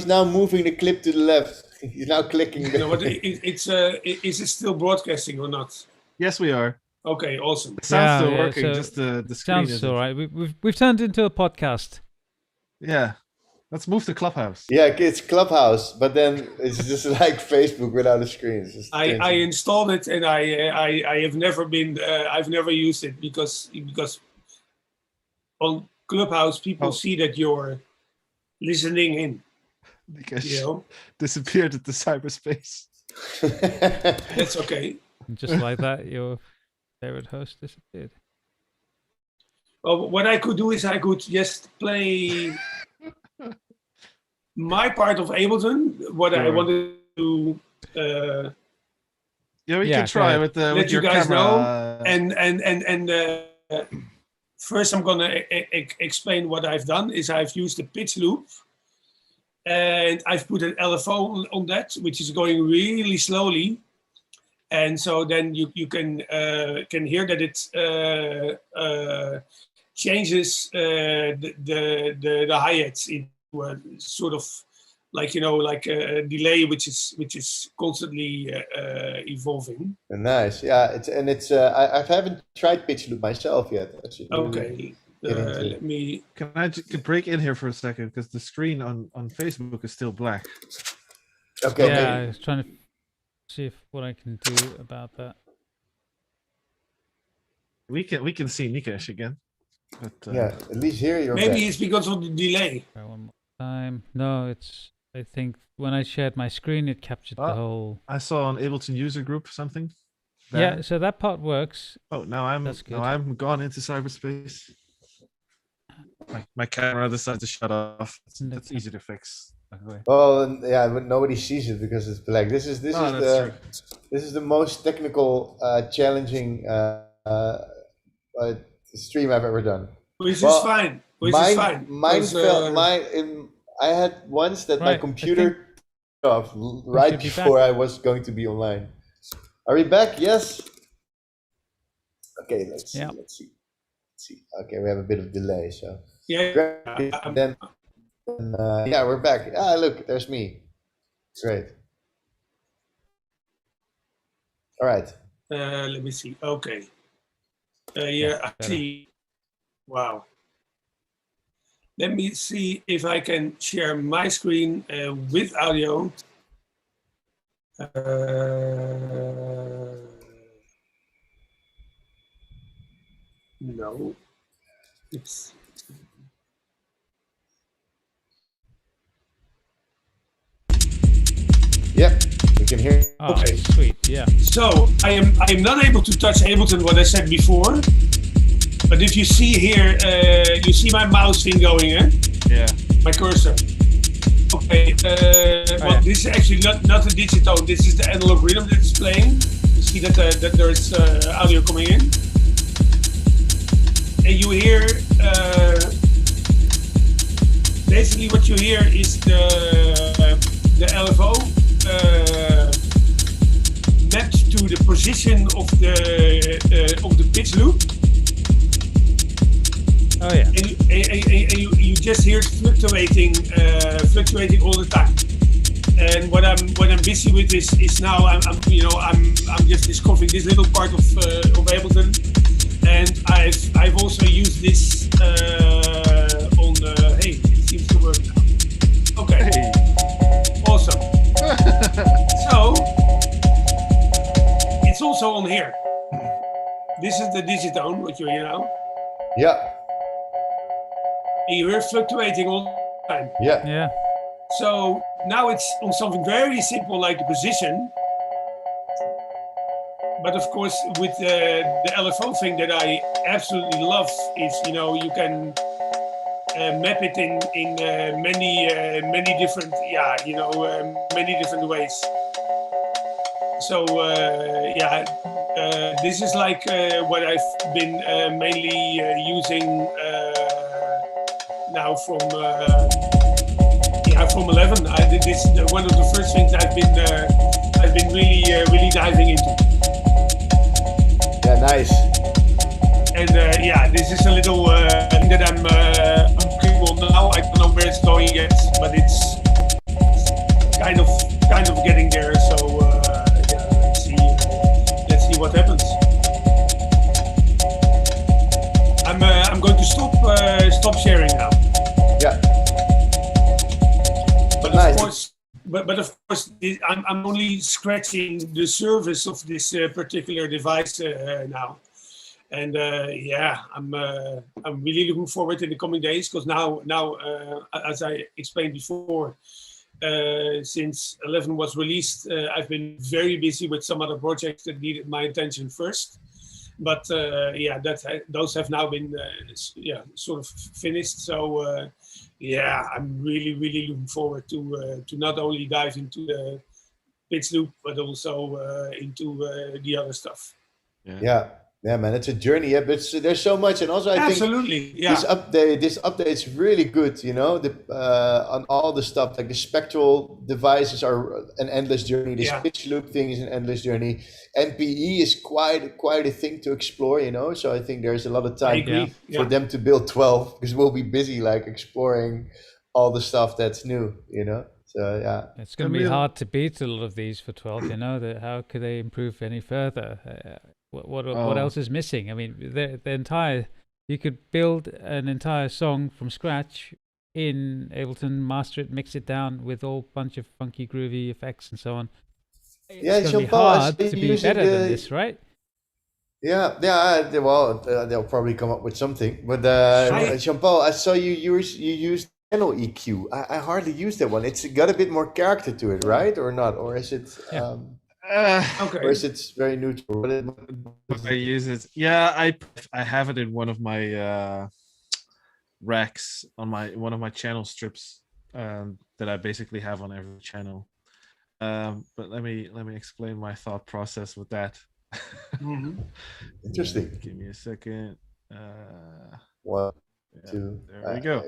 now moving the clip to the left. He's now clicking. No, but is it still broadcasting or not? Yes, we are. Okay, awesome. The sound's still yeah, working, so just the screen sounds isn't. all right. We've turned into a podcast. Yeah. Let's move to Clubhouse. Yeah, it's Clubhouse, but then it's just like Facebook without a screen. I installed it and I have never been I've never used it because on Clubhouse people see that you're listening in. Because You know? disappeared into cyberspace. That's okay. And just like that, your favorite host disappeared. Well, what I could do is I could just play my part of Ableton, what I wanted to yeah, we can try with let your you guys camera. know. And first I'm gonna explain what I've done is I've used a pitch loop and I've put an LFO on that, which is going really slowly. And so then you can hear that it changes the hi-hats into a sort of like a delay which is constantly evolving. Nice, yeah. I haven't tried pitch loop myself yet. Okay, let me. Can I break in here for a second because the screen on Facebook is still black. Okay. Yeah, I was trying to see what I can do about that. We can see Nikesh again. But, yeah, at least here you're maybe back. it's because of the delay. Try one more time. No, I think when I shared my screen, it captured the whole. I saw on Ableton user group something. Yeah, so that part works. Oh, now I'm gone into cyberspace. My camera decided to shut off. That's easy to fix. Oh yeah, but nobody sees it because it's black. This is the most technical, challenging stream I've ever done. Which is fine. I had once that my computer off right before I was going to be online. Are we back? Yes. Okay, let's see. Okay, we have a bit of delay, so yeah. Yeah, we're back. Ah, look, there's me. Great. All right. Let me see. Okay. Yeah, I see. Wow. Let me see if I can share my screen with audio. No. It's. Yep, we can hear. Oh, okay, sweet. Yeah. So I am not able to touch Ableton, what I said before. But if you see here, you see my mouse thing going, eh? Yeah. My cursor. Okay. Well, this is actually not a digitone. This is the analog rhythm that is playing. You see that there's audio coming in, and you hear. Basically, what you hear is the LFO mapped to the position of the pitch loop. Oh yeah. And you just hear it fluctuating all the time. And what I'm busy with is now I'm just discovering this little part of Ableton, and I've also used this on. Hey, it seems to work now. Okay. Hey. Awesome. So it's also on here. This is the digitone, what you hear now. Yeah. And you hear fluctuating all the time. Yeah. Yeah. So now it's on something very simple like the position. But of course, with the LFO thing that I absolutely love is, you can map it in many different, many different ways. So this is like what I've been mainly using now from 11. This is one of the first things I've been really diving into. Yeah, nice. And this is a little thing that I'm working on now. I don't know where it's story yet, but it's kind of getting there. So let's see what happens. I'm going to stop sharing now. Yeah. But nice. Of course, but of course, I'm only scratching the surface of this particular device now. And I'm really looking forward in the coming days, because now as I explained before, since 11 was released, I've been very busy with some other projects that needed my attention first. But those have now been sort of finished. So I'm really looking forward to not only dive into the pitch loop, but also into the other stuff. Yeah, man, it's a journey. Yeah, but there's so much, and also I think this update's really good. You know, on all the stuff, like the Spectral devices are an endless journey. This pitch loop thing is an endless journey. NPE is quite a thing to explore. You know, so I think there's a lot of time for them to build 12, because we'll be busy like exploring all the stuff that's new. You know. So it's going to be hard to beat a lot of these for 12. You know, how could they improve any further? What else is missing? I mean, the entire, you could build an entire song from scratch in Ableton, master it, mix it down with a whole bunch of funky, groovy effects and so on. It's going to be hard to be better than this, right? Yeah. Well, they'll probably come up with something. But Jean-Paul, I saw you used channel EQ. I hardly use that one. It's got a bit more character to it, right? Or not? Or is it? Or is it very neutral? I use it. Yeah, I have it in one of my racks on one of my channel strips that I basically have on every channel. But let me explain my thought process with that. Interesting. Give me a second. 1, 2. There we go.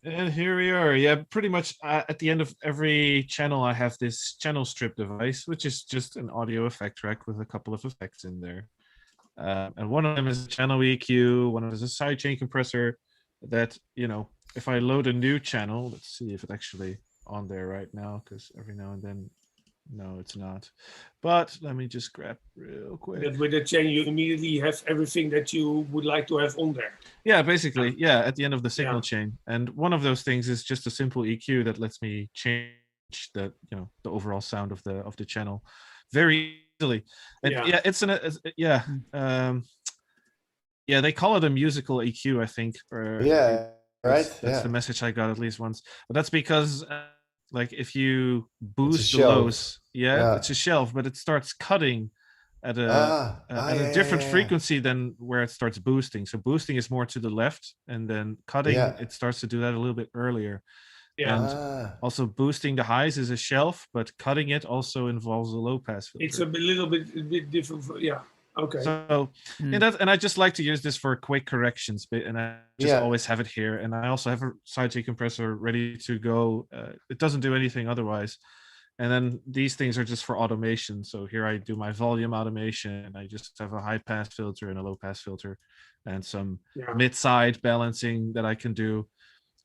And here we are. Yeah, pretty much at the end of every channel, I have this channel strip device, which is just an audio effect rack with a couple of effects in there. And one of them is a channel EQ, one of them is a sidechain compressor that, you know, if I load a new channel, let's see if it's actually on there right now, because every now and then, no, it's not. But let me just grab real quick. That with the chain, you immediately have everything that you would like to have on there. Yeah, basically, yeah, at the end of the signal chain. And one of those things is just a simple EQ that lets me change the overall sound of the channel very easily. And they call it a musical EQ, I think. That's the message I got at least once. But that's because like if you boost the lows, it's a shelf, but it starts cutting at a different frequency than where it starts boosting. So boosting is more to the left, and then cutting it starts to do that a little bit earlier. And also boosting the highs is a shelf, but cutting it also involves a low pass filter. It's a little bit different. Okay. So and I just like to use this for quick corrections, and I just always have it here. And I also have a sidechain compressor ready to go. It doesn't do anything otherwise. And then these things are just for automation. So here I do my volume automation, and I just have a high pass filter and a low pass filter, and some mid-side balancing that I can do.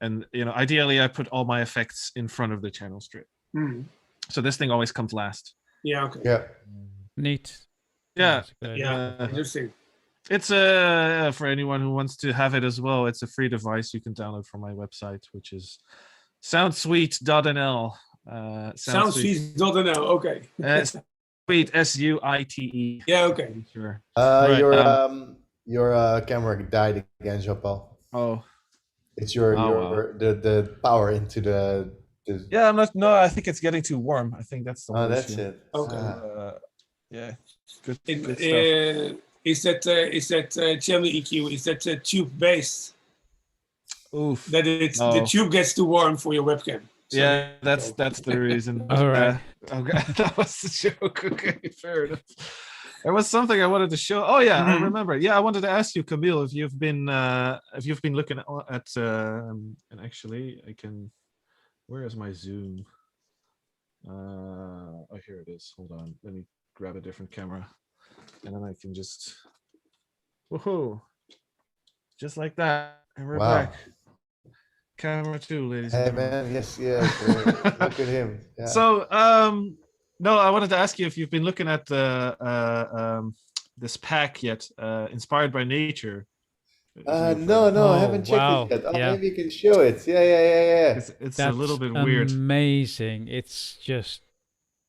And ideally, I put all my effects in front of the channel strip. So this thing always comes last. Yeah. Okay. Yeah. Neat. Yeah. Interesting. It's for anyone who wants to have it as well. It's a free device you can download from my website, which is soundsuite.nl. Soundsuite.nl. Okay. Suite SUITE. Yeah. Okay. Sure. Your camera died again, Jean-Paul. Oh. It's the power into the. Yeah, I'm not. No, I think it's getting too warm. I think that's the. Oh, that's issue. It. Okay. Yeah. Good stuff. Is that channel EQ? Is that tube based? Oof. That the tube gets too warm for your webcam. So yeah, that's the reason. All right. Okay, that was the joke. Okay, fair enough. There was something I wanted to show. Oh yeah, I remember. Yeah, I wanted to ask you, Camiel, if you've been looking at and actually I can. Where is my zoom? Oh, here it is. Hold on. Let me grab a different camera, and then I can just. Woohoo! Just like that, and we're back. camera too, ladies Hey and gentlemen. man, yes, yes. Look at him. Yeah. So, no, I wanted to ask you if you've been looking at this pack yet, inspired by nature. No, I haven't checked it yet. Oh, maybe you can show it. Yeah. It's a That's little bit weird. amazing. It's just,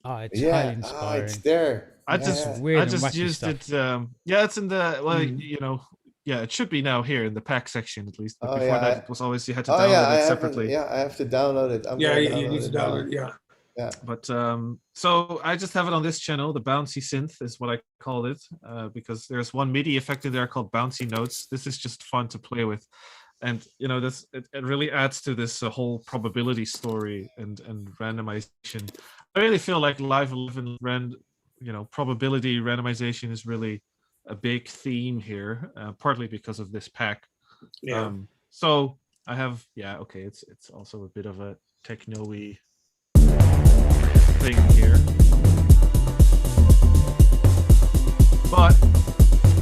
it's highly inspiring. It's there. I weird and just wacky used stuff. it. Yeah, it's in the it should be now here in the pack section at least. But Oh, before that, it was always you had to download it separately. I have to download it. You need to download it. Yeah. But so I just have it on this channel. The bouncy synth is what I called it, because there's one MIDI effect in there called bouncy notes. This is just fun to play with, and this it really adds to this whole probability story and randomization. I really feel like Live 11 probability randomization is really a big theme here, partly because of this pack. Yeah. So I have it's also a bit of a techno-y thing here, but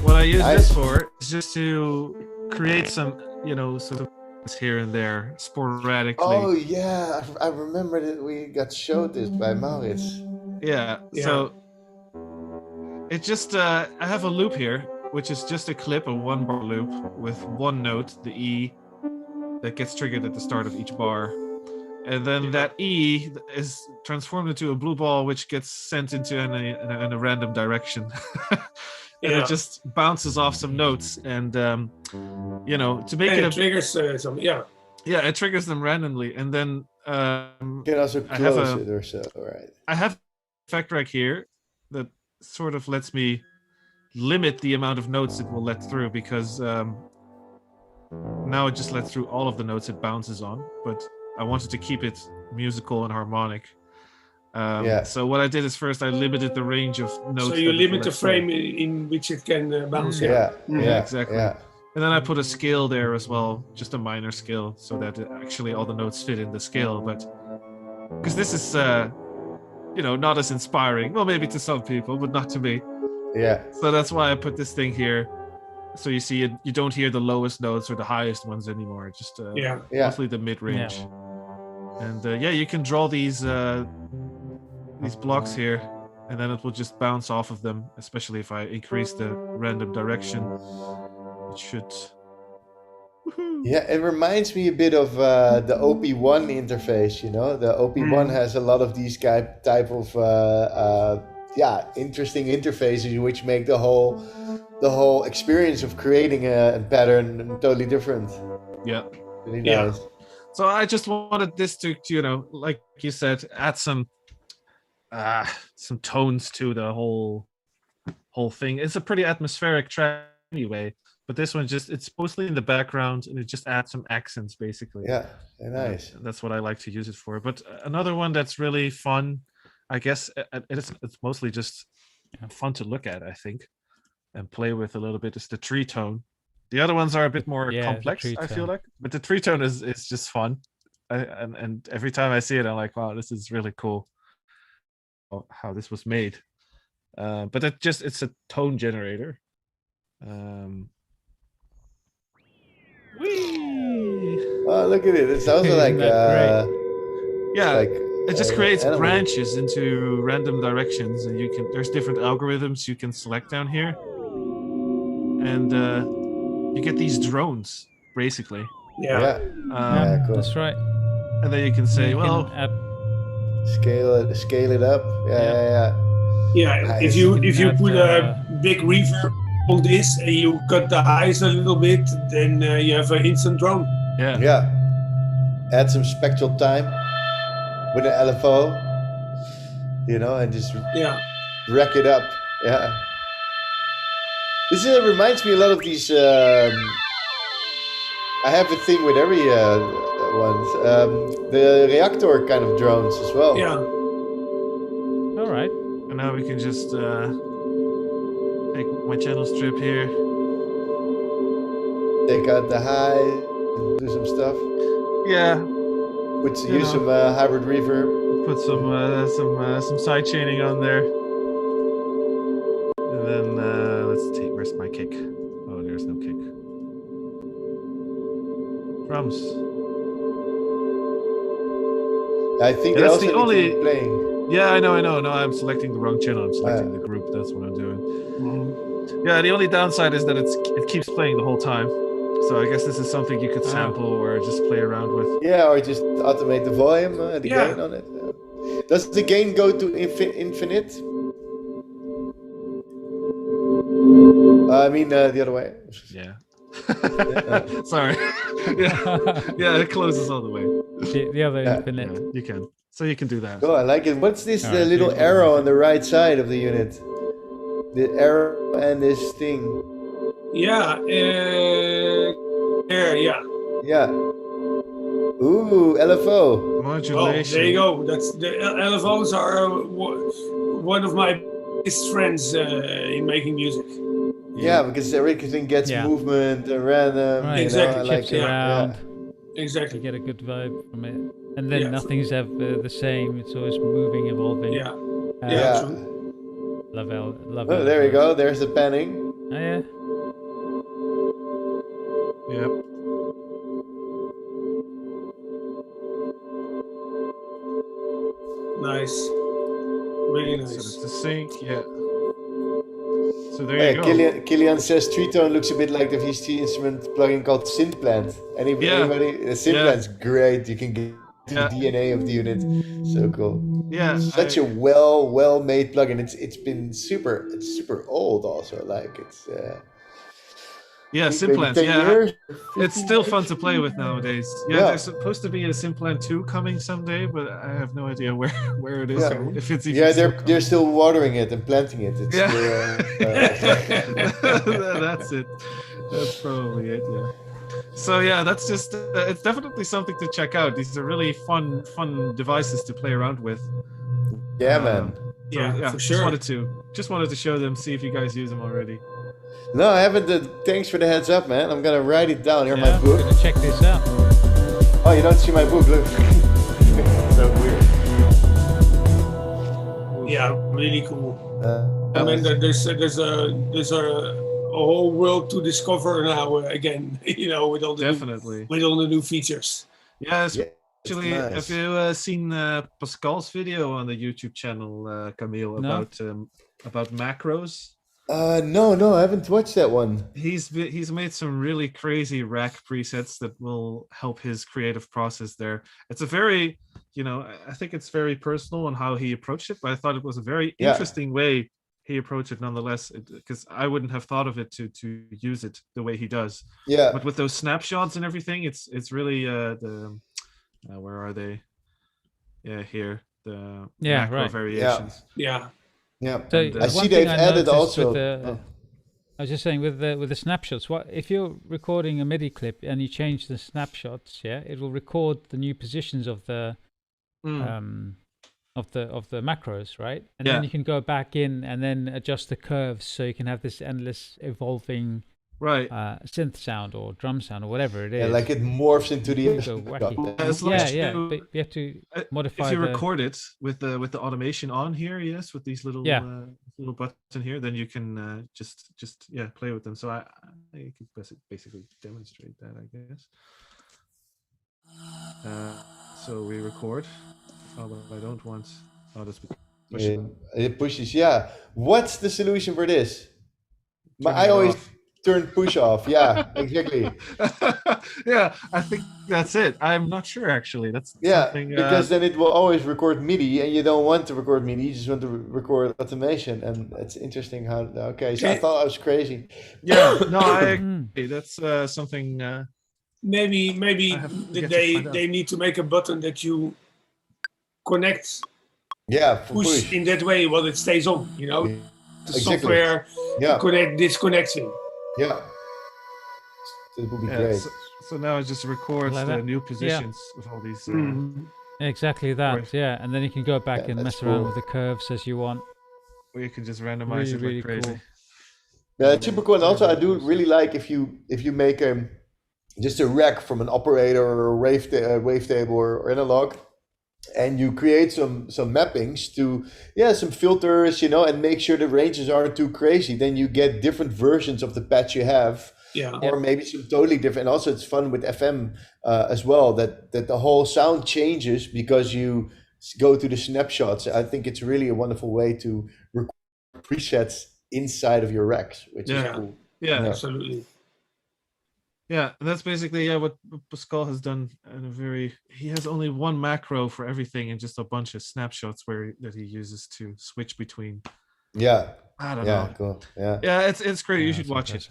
what I use this for is just to create some sort of here and there sporadically. Oh yeah, I remember that we got showed this by Maurits. Yeah. So it just I have a loop here, which is just a clip, a 1-bar loop with one note, the E, that gets triggered at the start of each bar. And then that E is transformed into a blue ball, which gets sent into in a random direction. And it just bounces off some notes. And, to make it triggers some, it triggers them randomly. And then you can also close it or so, right? I have an effect right here that sort of lets me limit the amount of notes it will let through, because now it just lets through all of the notes it bounces on. But I wanted to keep it musical and harmonic. So what I did is first I limited the range of notes. So you limit the frame in which it can bounce. Yeah, exactly. Yeah. And then I put a scale there as well, just a minor scale, so that actually all the notes fit in the scale. But because this is, not as inspiring. Well, maybe to some people, but not to me. Yeah. So that's why I put this thing here. So you see, you don't hear the lowest notes or the highest ones anymore. Just mostly the mid-range. And you can draw these blocks here, and then it will just bounce off of them. Especially if I increase the random direction, it should. Woohoo. Yeah, it reminds me a bit of the OP1 interface. The OP1 has a lot of these type of interesting interfaces, which make the whole experience of creating a pattern totally different. Yeah. Really nice. So I just wanted this to, like you said, add some tones to the whole thing. It's a pretty atmospheric track anyway, but this one it's mostly in the background, and it just adds some accents basically. Yeah, nice. That's what I like to use it for. But another one that's really fun, I guess it's mostly just fun to look at, I think, and play with a little bit, is the tree tone. The other ones are a bit more complex, I feel like, but the tree tone is just fun. And every time I see it, I'm like, wow, this is really cool. How this was made. But it's a tone generator. Oh, look at it! It's also like it just creates branches into random directions, and there's different algorithms you can select down here, and you get these drones basically. Yeah. Cool. That's right. And then you can say, scale it up. Yeah. Nice. If you put a big reverb on this and you cut the highs a little bit, then you have an instant drone. Yeah. Add some spectral time with an LFO, and just rack it up. Yeah. This reminds me a lot of these. I have a thing with every ones. The reactor kind of drones as well. Yeah. All right. And now we can just take my channel strip here. Take out the high, and do some stuff. Yeah. Use some hybrid reverb. Put some side chaining on there. And then let's take. Where's my kick? Oh, there's no kick. Drums. I think Yeah, they that's also the need only- to be playing. Yeah, I know. No, I'm selecting the wrong channel. I'm selecting the group. That's what I'm doing. Yeah, the only downside is that it keeps playing the whole time. So I guess this is something you could sample or just play around with. Yeah, or just automate the volume, the gain on it. Does the gain go to infinite? I mean, the other way. Yeah. Sorry. Yeah, it closes all the way. The other infinite. Yeah, you can. So you can do that. Oh, I like it. What's this Alright, little arrow on the right side of the unit? The arrow and this thing. Yeah. There. Yeah. Yeah. Ooh, LFO. Modulation. Oh, there you go. That's the LFOs are one of my best friends in making music. Yeah, because everything gets movement and random. Right. Exactly. I like it. Around. Exactly. You get a good vibe from it, and then nothing's ever the same. It's always moving, evolving. Yeah. True. Love Oh, there you go. There's the panning. Oh yeah. Yep. Nice. Really nice. So it's the sync. Yeah. So there you go. Killian says Tritone looks a bit like the VST instrument plugin called Synthplant. Anybody? Synthplant's great. You can get the DNA of the unit. So cool. Yeah. Such a well-made plugin. It's super old also. Like it's. Synthplant. Years, it's still fun to play with nowadays. Yeah. There's supposed to be a Synthplant 2 coming someday, but I have no idea where it is or if it's even. Yeah, they're still watering it and planting it. It's yeah. Still, that's it. That's probably it. Yeah. So yeah, that's just it's definitely something to check out. These are really fun devices to play around with. Yeah, man. Yeah, for sure. Just wanted to show them, see if you guys use them already. No, I haven't. Thanks for the heads up, man. I'm gonna write it down here. My book. I'm gonna check this out. Oh, you don't see my book? Look. So weird. Yeah, really cool. I mean, there's a whole world to discover now again. You know, with all the new features. Yeah, actually, have you seen Pascal's video on the YouTube channel, Camiel, about macros? No, I haven't watched that one. He's made some really crazy rack presets that will help his creative process there. It's a very, I think it's very personal on how he approached it, but I thought it was a very interesting way he approached it nonetheless, because I wouldn't have thought of it to use it the way he does. Yeah. But with those snapshots and everything, it's really where are they? Yeah, here, the macro variations. Yeah. Yeah, so I see they've added also. I was just saying with the snapshots. What if you're recording a MIDI clip and you change the snapshots? Yeah, it will record the new positions of the macros, right? And then you can go back in and then adjust the curves so you can have this endless evolving synth sound or drum sound or whatever it is. Yeah, like it morphs into the so wacky. But you have to modify. If you record it with the automation on here, yes, with these little little buttons here, then you can just play with them. So I could basically demonstrate that, I guess. So we record. Although I don't want. Oh, that's it pushes. Yeah. What's the solution for this? I always turn push off. Yeah, exactly. Yeah, I think that's it. I'm not sure actually. That's something, because then it will always record MIDI, and you don't want to record MIDI. You just want to record automation, and it's interesting how. Okay, so I thought I was crazy. Yeah, no, I agree. That's something. Maybe they need to make a button that you connect. Yeah, push in that way while it stays on. The software disconnecting. Yeah, it would be great. So now it just records the new positions of all these. Exactly that, and then you can go back and mess around with the curves as you want. Or you can just randomize it like crazy. Cool. Yeah, it's super cool. And also, I do really like if you make just a rack from an operator or a wavetable or analog, and you create some mappings to some filters, and make sure the ranges aren't too crazy. Then you get different versions of the patch you have. Yeah. or maybe some totally different. And also, it's fun with FM as well, that the whole sound changes because you go to the snapshots. I think it's really a wonderful way to record presets inside of your racks, which is cool. Yeah, absolutely. Yeah, and that's basically what Pascal has done. He has only one macro for everything and just a bunch of snapshots that he uses to switch between. Yeah. I don't know. Cool. Yeah. Yeah, it's great. You should watch it.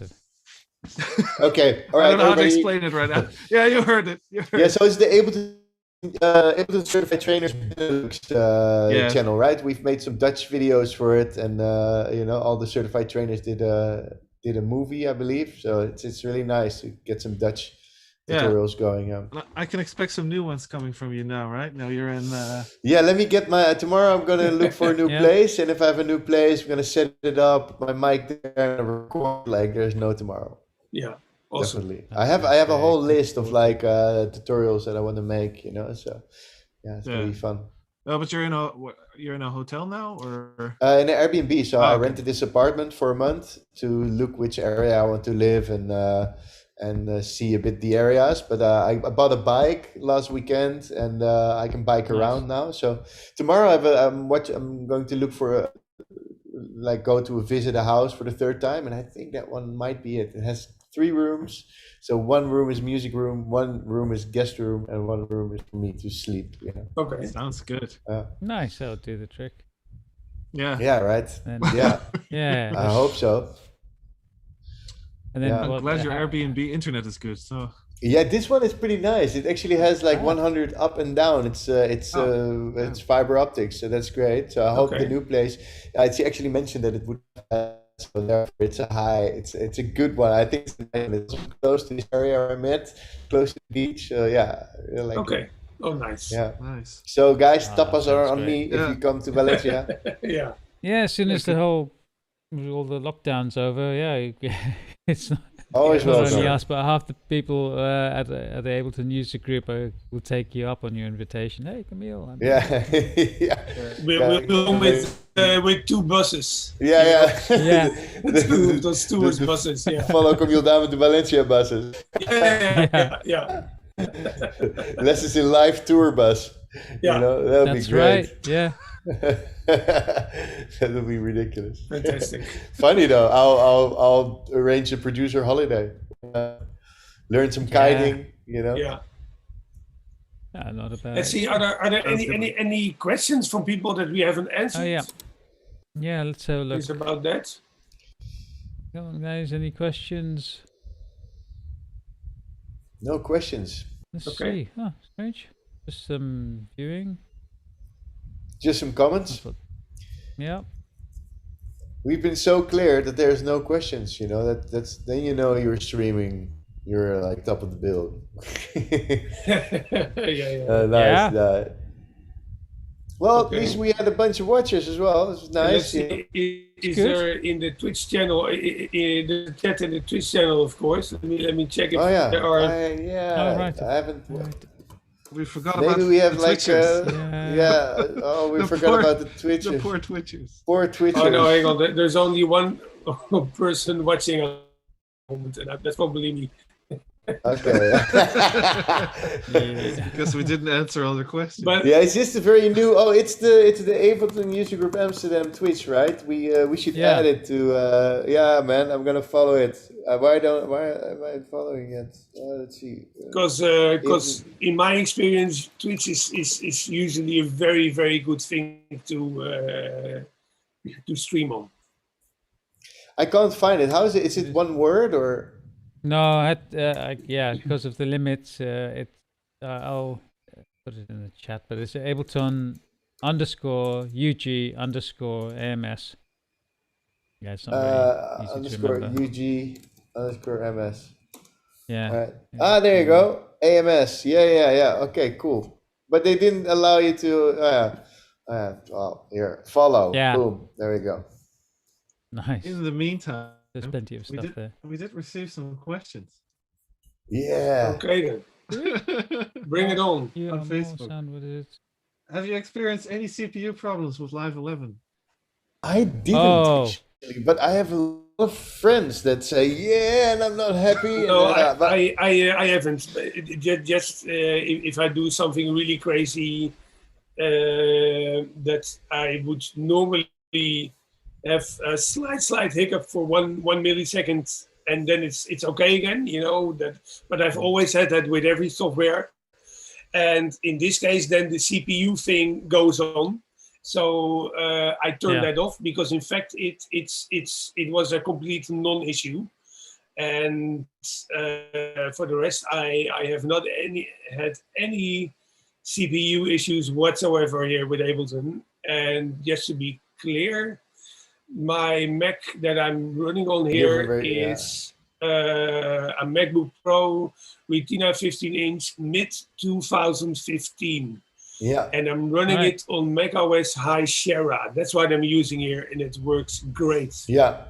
Okay. All right. I don't know how to explain it right now. Yeah, you heard it. Yeah, so it's the Ableton Certified Trainers channel, right? We've made some Dutch videos for it, and all the certified trainers did a movie, I believe. So it's really nice to get some Dutch tutorials going. I can expect some new ones coming from you now, right? Now you're in. Yeah, let me get tomorrow I'm gonna look for a new place, and if I have a new place, I'm gonna set it up, my mic there, and record like there's no tomorrow. Yeah. Awesome. Definitely. I have a whole list of tutorials that I want to make, so it's really fun. Oh, but you're in a hotel now, or in an Airbnb. So I rented this apartment for a month to look which area I want to live and see a bit the areas. But I bought a bike last weekend, and I can bike around now. So tomorrow I'm going to look for go to visit a house for the third time, and I think that one might be it. It has 3 rooms. So one room is music room, one room is guest room, and one room is for me to sleep. Okay. Sounds good. Nice. That'll do the trick. Yeah. Yeah. Right. And, yeah. I hope so. And then I'm glad your Airbnb internet is good. So. Yeah, this one is pretty nice. It actually has 100 up and down. It's fiber optics, so that's great. So I hope the new place. It's actually mentioned that it would. So therefore, it's a good one. I think it's close to this area I'm at, close to the beach. So yeah, I really like it. Oh, nice. Yeah, nice. So guys, tapas are on me if you come to Valencia. Yeah. Yeah, as soon as all the lockdowns over, it's not. Always not welcome. only us, but half the people at the Ableton user group will take you up on your invitation. Hey, Camiel. We'll go with 2 buses. Yeah. Those tours buses. Yeah. Follow Camiel Daamen to Valencia buses. Yeah. Lessons in live tour bus. Yeah. That'll be great. Right. Yeah. That'll be ridiculous. Fantastic. Funny though, I'll arrange a producer holiday. Learn some kiting, Yeah. Not a bad. Let's see. Are there any questions from people that we haven't answered? Oh yeah. Let's have a look. It's about that. Come on, guys. Any questions? No questions. Let's see. Oh, strange. Just some viewing. Just some comments. Yeah. We've been so clear that there's no questions. That's then you're streaming. You're top of the bill. Nice. Well, at least we had a bunch of watchers as well. This was nice. Is there in the Twitch channel, in the chat in the Twitch channel, of course? Let me check if there are. Right. I haven't. We forgot about we have the Twitchers. Oh, we forgot about the Twitchers. The poor Twitchers. Poor Twitchers. Oh no, hang on. There's only one person watching at the moment, and that's probably me. Okay. Because we didn't answer all the questions. But it's just a very new. Oh, it's the Ableton User Group Amsterdam Twitch, right? We should add it to. Man, I'm gonna follow it. Why am I following it? Let's see. Because in my experience, Twitch is usually a very, very good thing to stream on. I can't find it. How is it? Is it one word or? No, because of the limits, I'll put it in the chat, but it's Ableton _UG_AMS. Yeah, it's not really easy to remember. UG_MS. Yeah. All right. There you go. AMS. Yeah. Okay, cool. But they didn't allow you to. Well, here, follow. Yeah. Boom. There we go. Nice. In the meantime, there's plenty of stuff there. We did receive some questions. Yeah. Okay then. Bring it on. On Facebook. Have you experienced any CPU problems with Live 11? I didn't, actually, but I have a of friends that say, "Yeah, and I'm not happy." No, And but I haven't. Just if I do something really crazy, that I would normally have a slight hiccup for one millisecond, and then it's okay again. You know that. But I've always had that with every software, and in this case, then the CPU thing goes on. So I turned that off because, in fact, it was a complete non-issue. And for the rest, I have not had any CPU issues whatsoever here with Ableton. And just to be clear, my Mac that I'm running on here is a MacBook Pro Retina 15-inch mid 2015. Yeah. And I'm running it on macOS High Sierra. That's what I'm using here, and it works great. Yeah.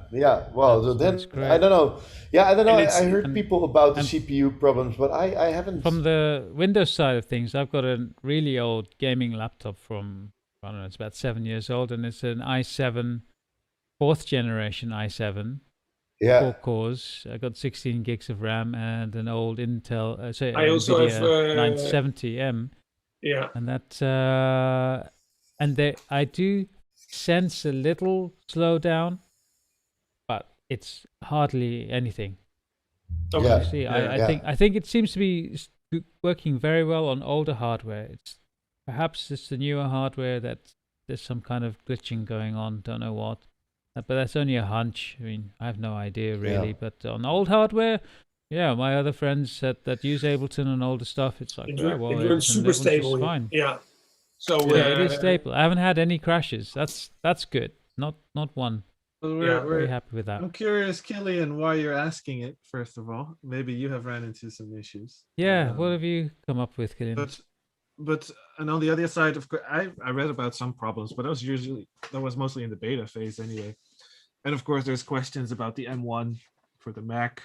Well, then I don't know. Yeah, I don't know. I heard people about the CPU problems, but I haven't. From the Windows side of things, I've got a really old gaming laptop from, I don't know, it's about 7 years old, and it's an i7, 4th generation i7. Yeah. 4 cores. I got 16 gigs of RAM and an old Intel, I also NVIDIA have 970M. Yeah. And that, I do sense a little slowdown, but it's hardly anything. Okay. I think it seems to be working very well on older hardware. Perhaps it's the newer hardware that there's some kind of glitching going on. Don't know what, but that's only a hunch. I mean, I have no idea really. But on old hardware, my other friends that use Ableton and older stuff, it's like it runs super stable. Fine. Yeah. So it is stable. I haven't had any crashes. That's good. Not one. Well, we're very happy with that. I'm curious, Killian, why you're asking it. First of all, maybe you have ran into some issues. Yeah. What have you come up with, Killian? But and on the other side, of course, I read about some problems, but that was mostly in the beta phase anyway. And of course, there's questions about the M1 for the Mac.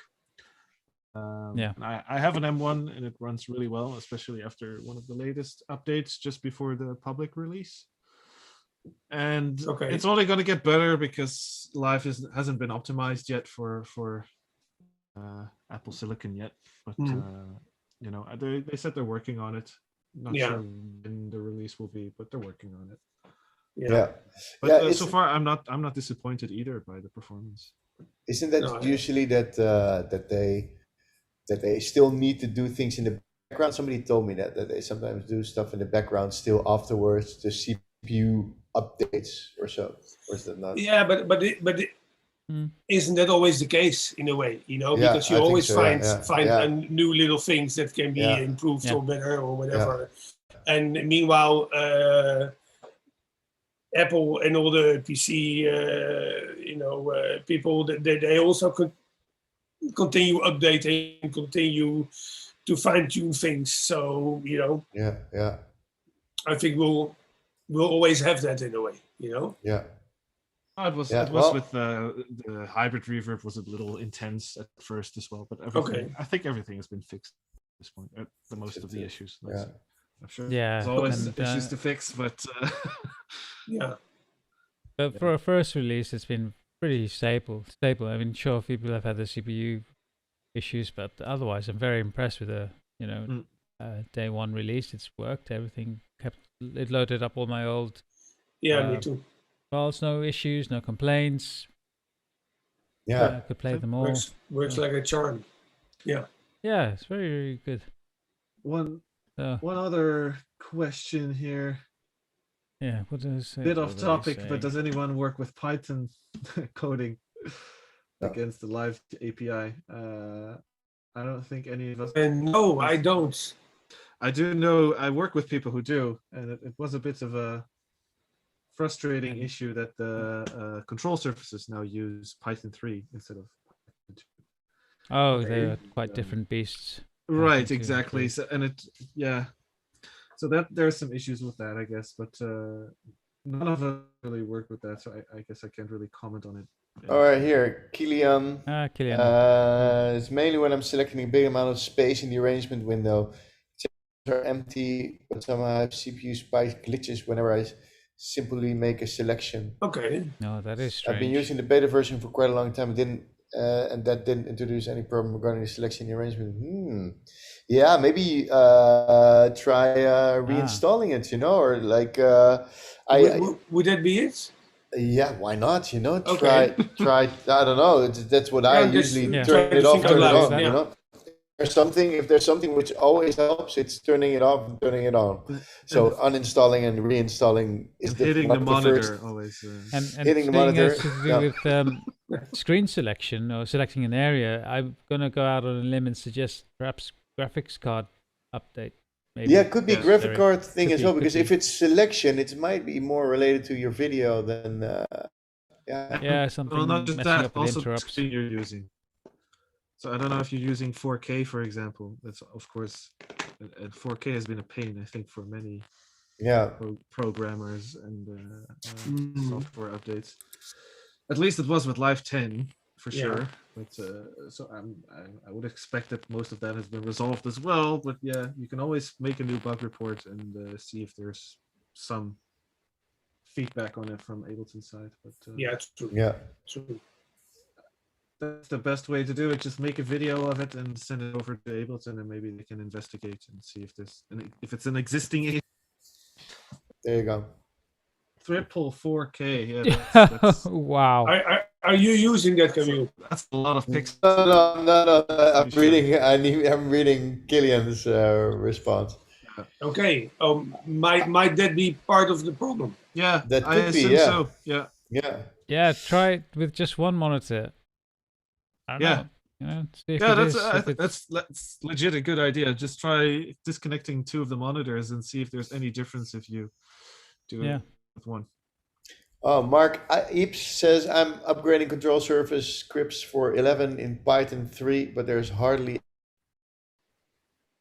I have an M1 and it runs really well, especially after one of the latest updates just before the public release. And it's only going to get better because Live hasn't been optimized yet for Apple Silicon yet. But they said they're working on it. Not sure when the release will be, but they're working on it. But so far, I'm not disappointed either by the performance. Isn't that usually that they still need to do things in the background? Somebody told me that they sometimes do stuff in the background still afterwards, the CPU updates or so. Or is that not? Yeah, but isn't that always the case in a way? Because you always find new little things that can be improved or better or whatever. And meanwhile, Apple and all the PC, people, they also continue updating, continue to fine tune things. So I think we'll always have that in a way. Yeah. It was with the hybrid reverb was a little intense at first as well, but I think everything has been fixed at this point. The most of the issues. I'm sure there's always issues to fix, but But for a first release, it's been pretty stable. I mean, sure, people have had the CPU issues, but otherwise, I'm very impressed with the day one release. It's worked. Everything it loaded up all my old. Me too. Files, no issues, no complaints. Yeah, I could play them all. Works like a charm. Yeah. Yeah, it's very, very good. One other question here. Yeah, what does it say? Bit off topic, but does anyone work with Python coding against the Live API? I don't think any of us. No, I don't. I do know. I work with people who do, and it was a bit of a frustrating issue that the control surfaces now use Python 3 instead of Python 2. Oh, they're quite different beasts. Right, exactly. So so that there's some issues with that, I guess, but none of us really work with that, so I guess I can't really comment on it. All right, here, Killian. Killian. It's mainly when I'm selecting a big amount of space in the arrangement window. Are empty, but somehow I have CPU spike glitches whenever I simply make a selection. Okay. No, that is strange. I've been using the beta version for quite a long time. And that didn't introduce any problem regarding the selection and arrangement. Yeah, maybe try reinstalling it, or like would that be it? Yeah, why not? Okay. Try. I don't know. That's what I usually turn it off, turn it on. Yeah. If there's something which always helps, it's turning it off and turning it on. So uninstalling and reinstalling is hitting the monitor always. And hitting the monitor has to do with screen selection or selecting an area. I'm gonna go out on a limb and suggest perhaps graphics card update. Maybe. Yeah, it could be a graphic card thing as well, because if it's selection, it might be more related to your video than something. Well, not just messing that, up with also the interrupts. screen you're using. So I don't know if you're using 4K, for example. That's of course, 4K has been a pain, I think, for many programmers and software updates. At least it was with Live 10 for sure. But so I would expect that most of that has been resolved as well. But yeah, you can always make a new bug report and see if there's some feedback on it from Ableton's side. But it's true. Yeah, true. That's the best way to do it. Just make a video of it and send it over to Ableton, and maybe they can investigate and see if it's an existing issue. There you go. Triple 4K. Yeah, that's wow. Are you using that, Camiel? That's a lot of pixels. No. I'm reading Killian's response. Okay. Might that be part of the problem? Yeah, that could I assume so. Yeah. Yeah. Try it with just one monitor. That's legit a good idea. Just try disconnecting two of the monitors and see if there's any difference if you do it with one. Oh, Mark Eeps says, I'm upgrading control surface scripts for 11 in Python 3, but there's hardly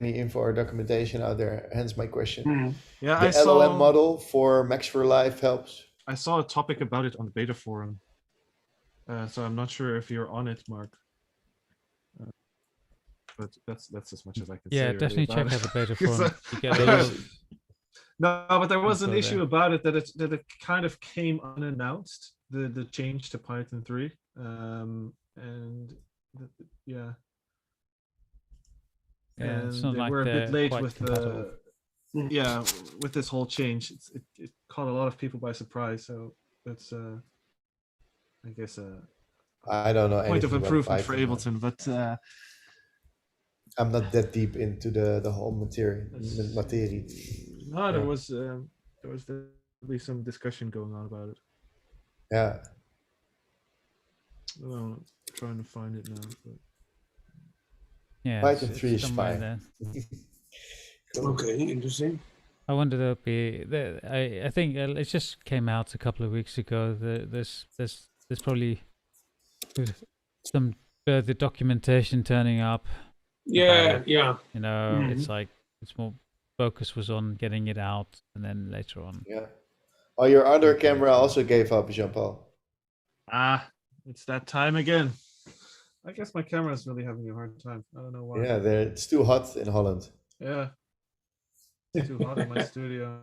any info or documentation out there, hence my question. Yeah, the LLM model for Max for Live helps. I saw a topic about it on the beta forum. So I'm not sure if you're on it, Mark. But that's as much as I can say. Yeah, definitely check out the beta forum. No, but there was an issue about it that it kind of came unannounced, the change to Python 3. And they were a bit late with with this whole change. It caught a lot of people by surprise. So that's I guess I don't know point of improvement for Ableton, but I'm not that deep into the whole material. No, there was definitely some discussion going on about it. Yeah. I'm trying to find it now. But... Yeah, Python 3 is fine. Okay, interesting. I wonder there'll be. I think it just came out a couple of weeks ago. There's probably some further documentation turning up. Yeah. It's like it's more focus was on getting it out, and then later on. Yeah. Oh, your other camera also gave up, Jean-Paul. It's that time again. I guess my camera is really having a hard time. I don't know why. Yeah, it's too hot in Holland. Yeah. It's too hot in my studio.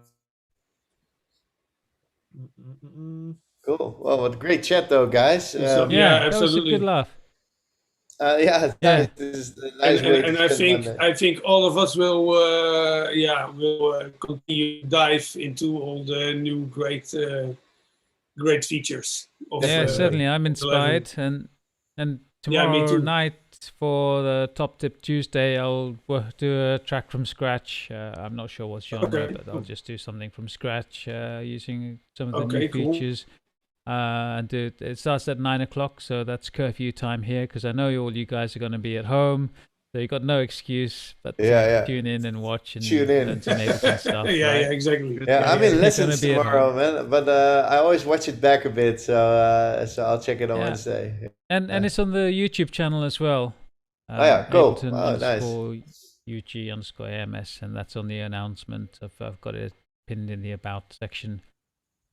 Cool. Well, what a great chat though, guys. Absolutely. That was a good laugh. This is a nice way and to I think all of us will continue to dive into all the new great features. Certainly, I'm inspired, and tomorrow night for the Top Tip Tuesday, I'll do a track from scratch. I'm not sure what genre, but I'll just do something from scratch using some of the new features. And it starts at 9 o'clock, so that's curfew time here, because I know all you guys are going to be at home, so you got no excuse but to tune in and watch and learn some Ableton stuff. Yeah, exactly. Yeah, I'm in lessons tomorrow, man, but I always watch it back a bit, so I'll check it on Wednesday. And it's on the YouTube channel as well. Cool. Ableton Nice. UG_AMS, and that's on the announcement. I've got it pinned in the About section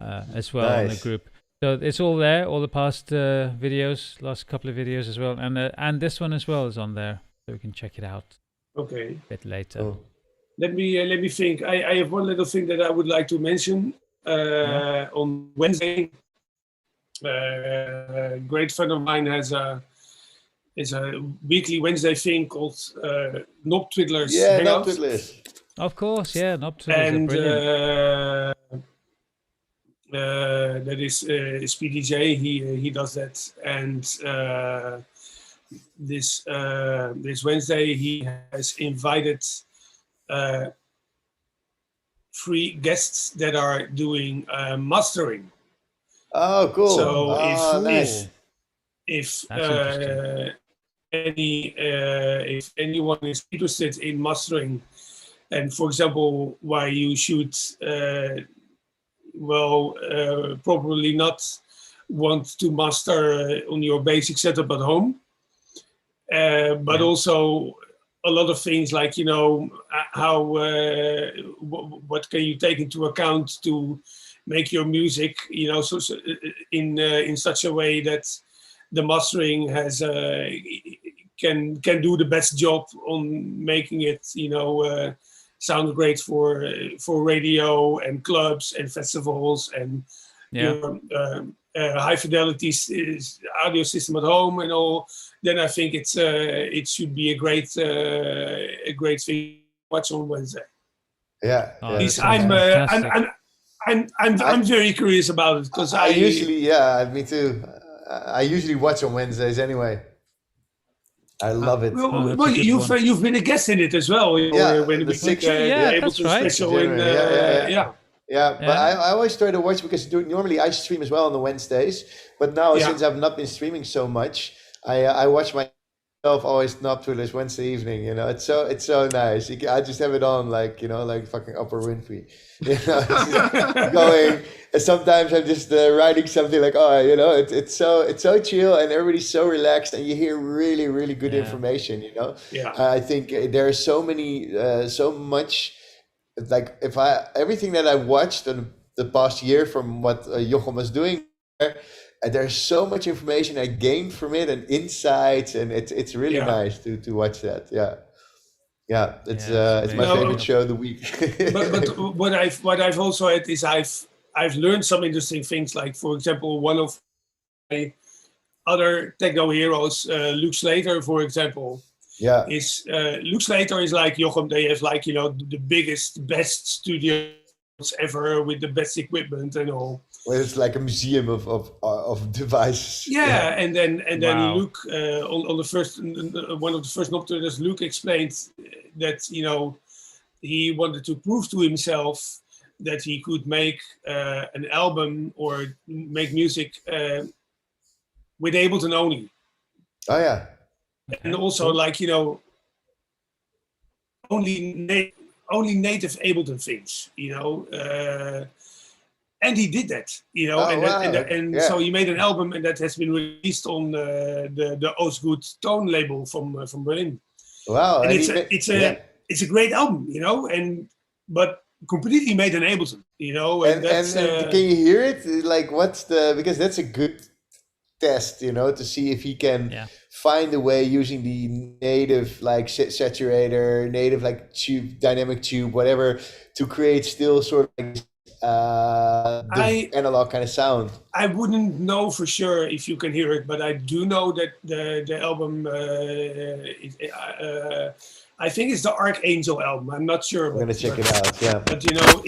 as well on the group. So it's all there, all the past videos, last couple of videos as well, and this one as well is on there, so we can check it out. Okay. A bit later. Cool. Let me think. I have one little thing that I would like to mention. on Wednesday. Great friend of mine has a weekly Wednesday thing called Knob Twiddlers Yeah, Hangout. Knob Twiddlers. Of course, yeah, Knob Twiddlers are brilliant. That is SPDJ. He does that, and this Wednesday he has invited 3 guests that are doing mastering. Oh, cool. So nice. if That's if anyone is interested in mastering, and for example, why you should probably not want to master on your basic setup at home, but also a lot of things like, you know, how what can you take into account to make your music, you know, so in such a way that the mastering has can do the best job on making it, you know, sound great for radio and clubs and festivals and your high fidelity audio system at home and all. Then I think it should be a great thing to watch on Wednesday. Yeah, I'm very curious about it because I usually me too. I usually watch on Wednesdays anyway. I love it. Well, you've been a guest in it as well. Yeah, when we the Ableton special in Yeah, but I always try to watch because normally I stream as well on the Wednesdays. But now since I've not been streaming so much, I watch myself always Knob Twiddlers Wednesday evening. You know, it's so nice. I just have it on like, you know, like fucking Oprah Winfrey. You know, going. And sometimes I'm just writing something like, oh, you know, it's so chill and everybody's so relaxed and you hear really, really good information. You know, I think there are so much. Like everything that I watched in the past year from what Jochem was doing, there's so much information I gained from it and insights, and it's really nice to watch that. It's my favorite show of the week. but what I've also had is I've learned some interesting things. Like, for example, one of my other techno heroes, Luke Slater, for example. Is Luke Slater is like Jochem. They have, like, you know, the biggest, best studios ever with the best equipment and all. Well, it's like a museum of devices. And then Luke on the first one of the first Knob Twiddlers, Luke explained that, you know, he wanted to prove to himself that he could make an album or make music with Ableton only. Oh yeah. And also, like, you know, only native Ableton things, you know, and he did that, you know, so he made an album, and that has been released on the Osgood Tone label from Berlin. Wow, and it's a great album, you know, but completely made in Ableton, you know, and can you hear it? Like, because that's a good test, you know, to see if he can find a way using the native like saturator, native like tube, dynamic tube, whatever, to create still sort of like analog kind of sound. I wouldn't know for sure if you can hear it, but I do know that the album I think it's the Archangel album. I'm not sure. I'm gonna check it out. Yeah, but you know,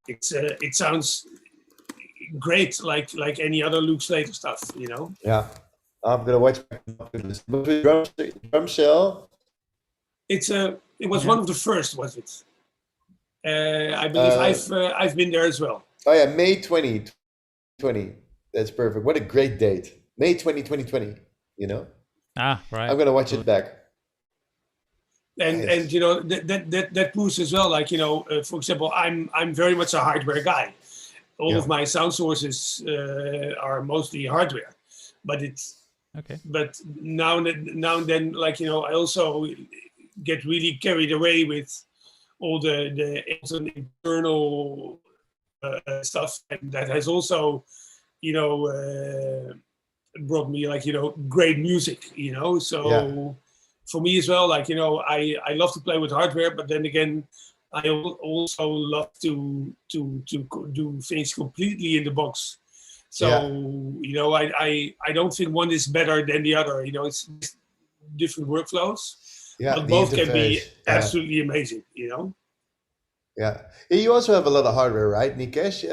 it sounds great, like any other Luke Slater stuff, you know. Yeah, I'm gonna watch Drum Shell. It was one of the first, was it? I believe I've been there as well. Oh yeah, May 2020. That's perfect. What a great date, May 2020. You know. Ah, right. I'm gonna watch it back. And you know, that proves as well. Like, you know, for example, I'm very much a hardware guy. All of my sound sources are mostly hardware, but But now and then, like, you know, I also get really carried away with all the internal stuff, and that has also, you know, brought me, like, you know, great music. You know, so for me as well, like, you know, I love to play with hardware, but then again, I also love to do things completely in the box. So you know, I don't think one is better than the other. You know, it's different workflows, but both can be absolutely amazing. You know. Yeah. You also have a lot of hardware, right, Nikesh?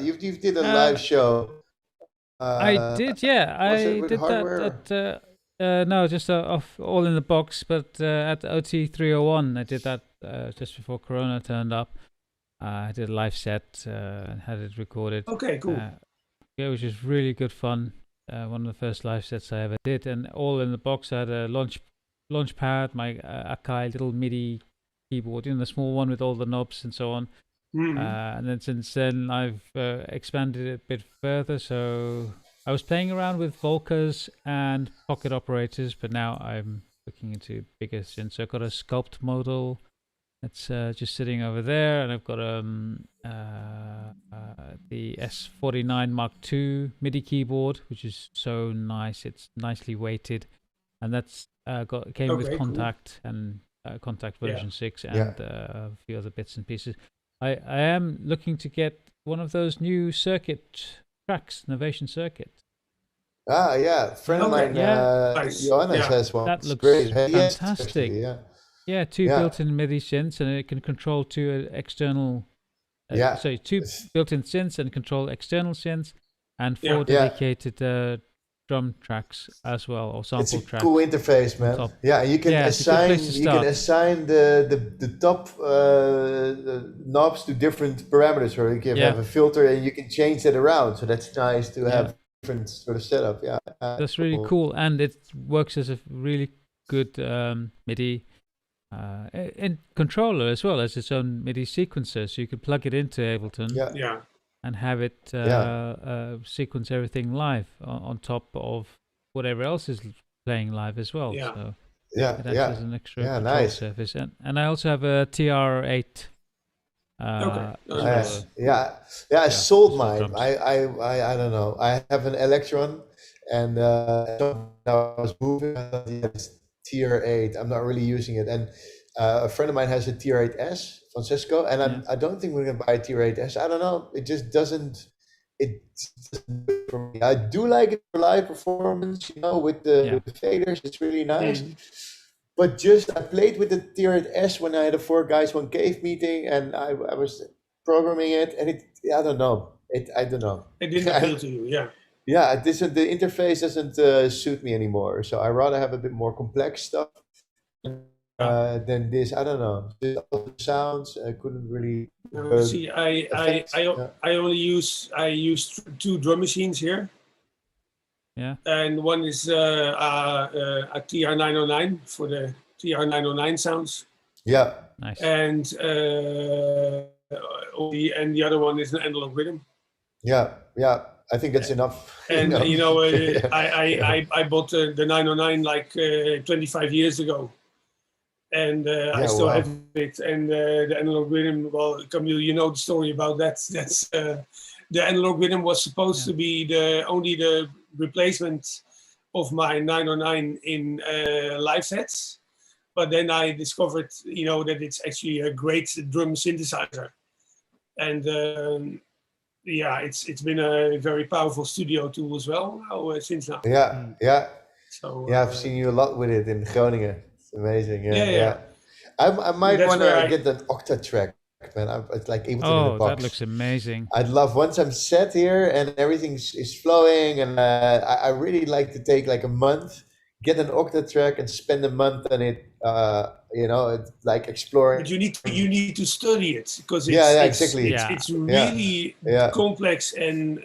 You did a live show. I did, yeah. I did hardware? that at no, just off all in the box, but at OT 301, I did that just before Corona turned up. I did a live set and had it recorded. Okay, cool. Yeah, which was really good fun. One of the first live sets I ever did, and all in the box. I had a launch pad, my Akai little MIDI keyboard, the small one with all the knobs and so on. And then since then, I've expanded it a bit further. So I was playing around with Volcas and pocket operators, but now I'm looking into bigger synths. So I've got a Sculpt model that's just sitting over there, and I've got the S49 Mark II MIDI keyboard, which is so nice. It's nicely weighted, and that's came with Contact and Contact version 6 and a few other bits and pieces. I am looking to get one of those new circuit tracks, Novation Circuit. Ah, yeah. Friend of mine, Johannes has one. That looks great. fantastic. Yes, yeah, two built-in MIDI synths, and it can control two external. Two built-in synths and control external synths, and four dedicated drum tracks as well, or sample tracks. It's a cool interface, man. Yeah, you can assign the top knobs to different parameters, or you can have a filter and you can change that around. So that's nice to have different sort of setup. Yeah, that's really cool, and it works as a really good MIDI and controller as well as its own MIDI sequencer, so you can plug it into Ableton. And have it sequence everything live on top of whatever else is playing live as well. So it acts as an extra control surface. And I also have a TR8. I sold mine. I don't know. I have an Electron, and I was moving. It's TR8. I'm not really using it, and a friend of mine has a TR8S. Francisco, and I don't think we're gonna buy a TR8S. I don't know. It just doesn't. It doesn't do it for me. I do like it for live performance, with the faders. It's really nice. But I played with the TR8S when I had a 4 guys 1 cave meeting, and I was programming it, and I don't know. I don't know. It didn't appeal to you, yeah. Yeah, the interface doesn't suit me anymore. So I rather have a bit more complex stuff. Than this. I don't know. The sounds I couldn't really. See, I only use 2 drum machines here. Yeah. And one is a TR909 for the TR909 sounds. Yeah. Nice. And the other one is an analog rhythm. Yeah. I think that's enough. And I bought the 909 like 25 years ago. And I still have it. And the analog rhythm, well, Camiel, you know the story about that. That's the analog rhythm was supposed to be only the replacement of my 909 in live sets. But then I discovered, that it's actually a great drum synthesizer. And it's been a very powerful studio tool as well since now. Yeah. So I've seen you a lot with it in Groningen. Amazing, yeah. I might want to get an Octatrack, man. It's like Ableton in a box. That looks amazing. I'd love once I'm set here and everything is flowing, and I really like to take like a month, get an Octatrack, and spend a month on it. It's like exploring. But you need to study it because exactly. It's really complex, and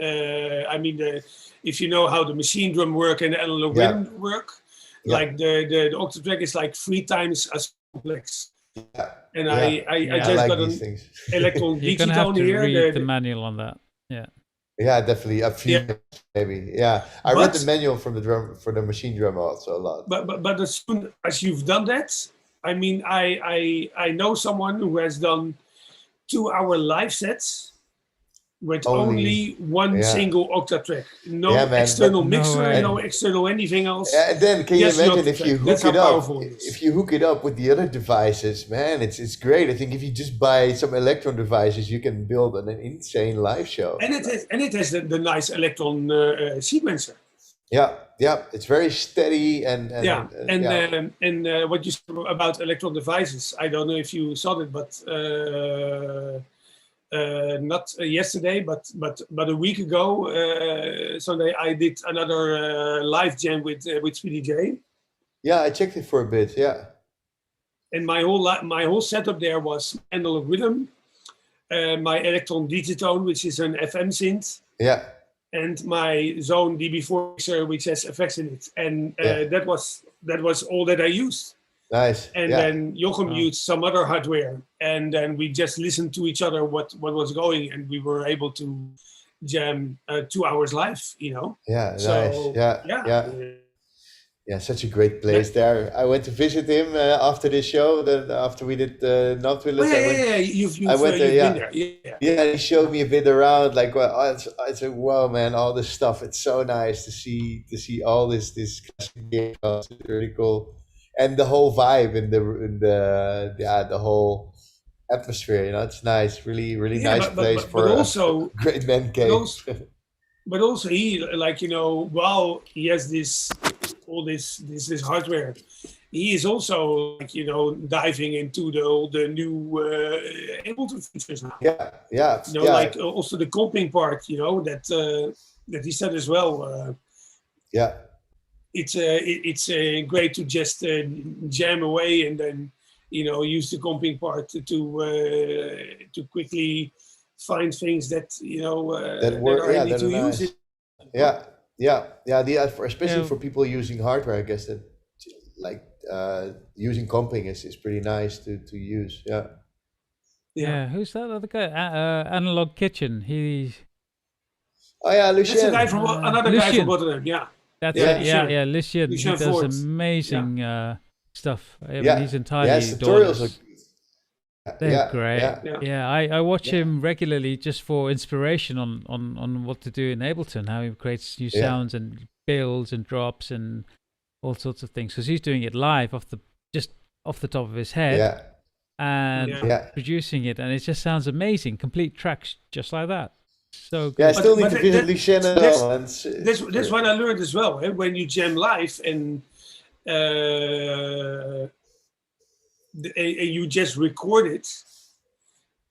if you know how the machine drum work and the analog rhythm work. Like the Octatrack is like 3 times as complex. And I just like got an electron digitone here. You're going to have to read the manual on that. Yeah, definitely. A few maybe. Yeah, I read the manual for the machine drum also a lot. But as soon as you've done that, I know someone who has done 2-hour live sets with only one single octa track, no external mixer, no external anything else. And then can you imagine if you hook it up? If you hook it up with the other devices, man, it's great. I think if you just buy some Electron devices, you can build an insane live show. And it has the nice Electron sequencer. Yeah, it's very steady and what you said about Electron devices, I don't know if you saw it, but not yesterday, but a week ago, Sunday, I did another live jam with Speedy J. Yeah, I checked it for a bit. Yeah, and my whole setup there was analog rhythm, my Electron digitone, which is an FM synth. Yeah. And my Zone DB4 mixer, which has effects in it, and that was all that I used. Nice. And then Jochem used some other hardware, and then we just listened to each other what was going, and we were able to jam 2 hours live. Yeah. So, nice. Yeah, such a great place there. I went to visit him after this show. After we did Not Willers. You've been there. Yeah, he showed me a bit around. Like, I said, "Wow, man, all this stuff. It's so nice to see all this classic game. It's really cool, and the whole vibe and the whole atmosphere. It's nice. Really, really nice place for also a great man cave. But also he, while he has this hardware, he is also diving into the new Ableton features now. Like also the comping part, that he said as well. It's great to just jam away and then use the comping part to quickly find things that that are handy to use it. Especially for people using hardware, I guess that using comping is pretty nice to use. Yeah. Who's that other guy? Analog Kitchen. Lucien. That's a guy from another guy from Rotterdam. Yeah. That's it. Yeah. Lucien. He does amazing stuff. He's entirely tutorials. They're great. I watch him regularly just for inspiration on what to do in Ableton, how he creates new sounds and builds and drops and all sorts of things. Because he's doing it live off the top of his head and producing it, and it just sounds amazing. Complete tracks just like that. So good. Yeah, I still need to visit Lucien. That's what I learned as well. When you jam live and you just record it,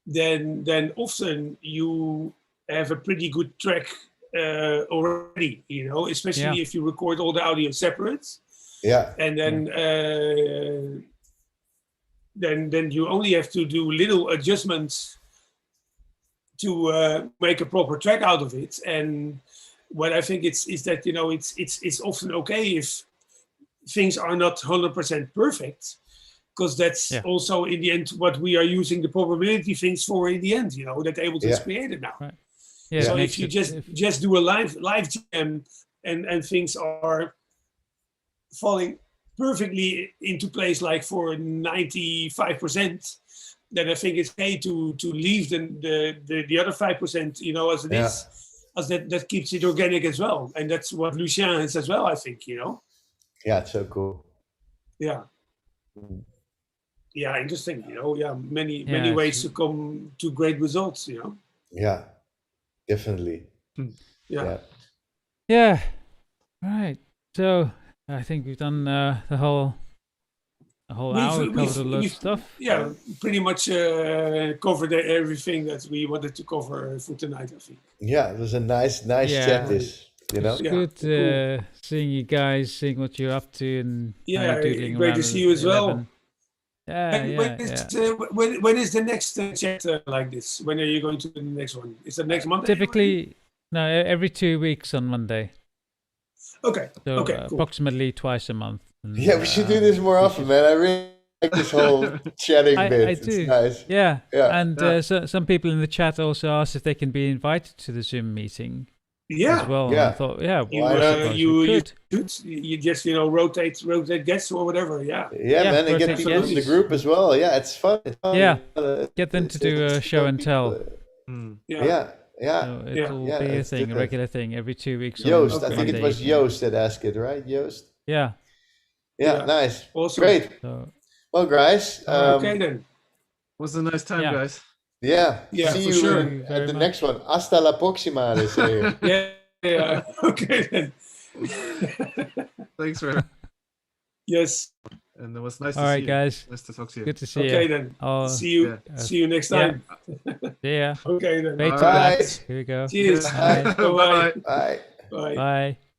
then often you have a pretty good track already, especially if you record all the audio separate. And then you only have to do little adjustments to make a proper track out of it. And what I think is that it's often okay if things are not 100% perfect, because that's also in the end what we are using the probability things for in the end, that Ableton is created now. Right. So if you just do a live jam and things are falling perfectly into place, like for 95%, then I think it's okay to leave the other 5%, as it is, as that keeps it organic as well. And that's what Lucien is as well, I think, Yeah, it's so cool. Yeah. Yeah, interesting. Many ways to come to great results. Yeah, definitely. Yeah. Right. So I think we've done the whole hour. Covered a lot of stuff. Yeah, pretty much covered everything that we wanted to cover for tonight, I think. Yeah, it was a nice chat. It's good cool. Seeing you guys, seeing what you're up to, and great to see you as well. When is the next chat like this? When are you going to do the next one? Is it next Monday? Typically, no, every 2 weeks on Monday. Okay. So cool. Approximately twice a month. And, we should do this more often, man. I really like this whole chatting bit. I do. It's nice. Yeah. And so some people in the chat also asked if they can be invited to the Zoom meeting. Yeah. As well. Yeah. I thought, you just rotate guests or whatever. Yeah, man, and get people in the group as well. Yeah, it's fun. Get them to do a show and tell. Yeah. So it Yeah. will Yeah, be a let's do thing, a that. regular thing, every 2 weeks. on Joost, I think it Monday was evening. Joost that asked it, right? Joost? Yeah. Yeah, nice. Awesome. Great. So Well, guys, Okay then. It was a nice time, Yeah. guys. yeah, Yeah, see for you sure. Thank you at very the much. next one. Hasta la próxima, they say here. Yeah. Okay then. Thanks for Yes. and it was nice All to right, see you. guys. Nice to talk to you. Good to see Okay you. then. Oh, See you. Yeah. See you next Yeah. time. see ya. Okay then. Fade to All right. black. Here we go. Cheers. Bye. Bye-bye. Bye. Bye. Bye.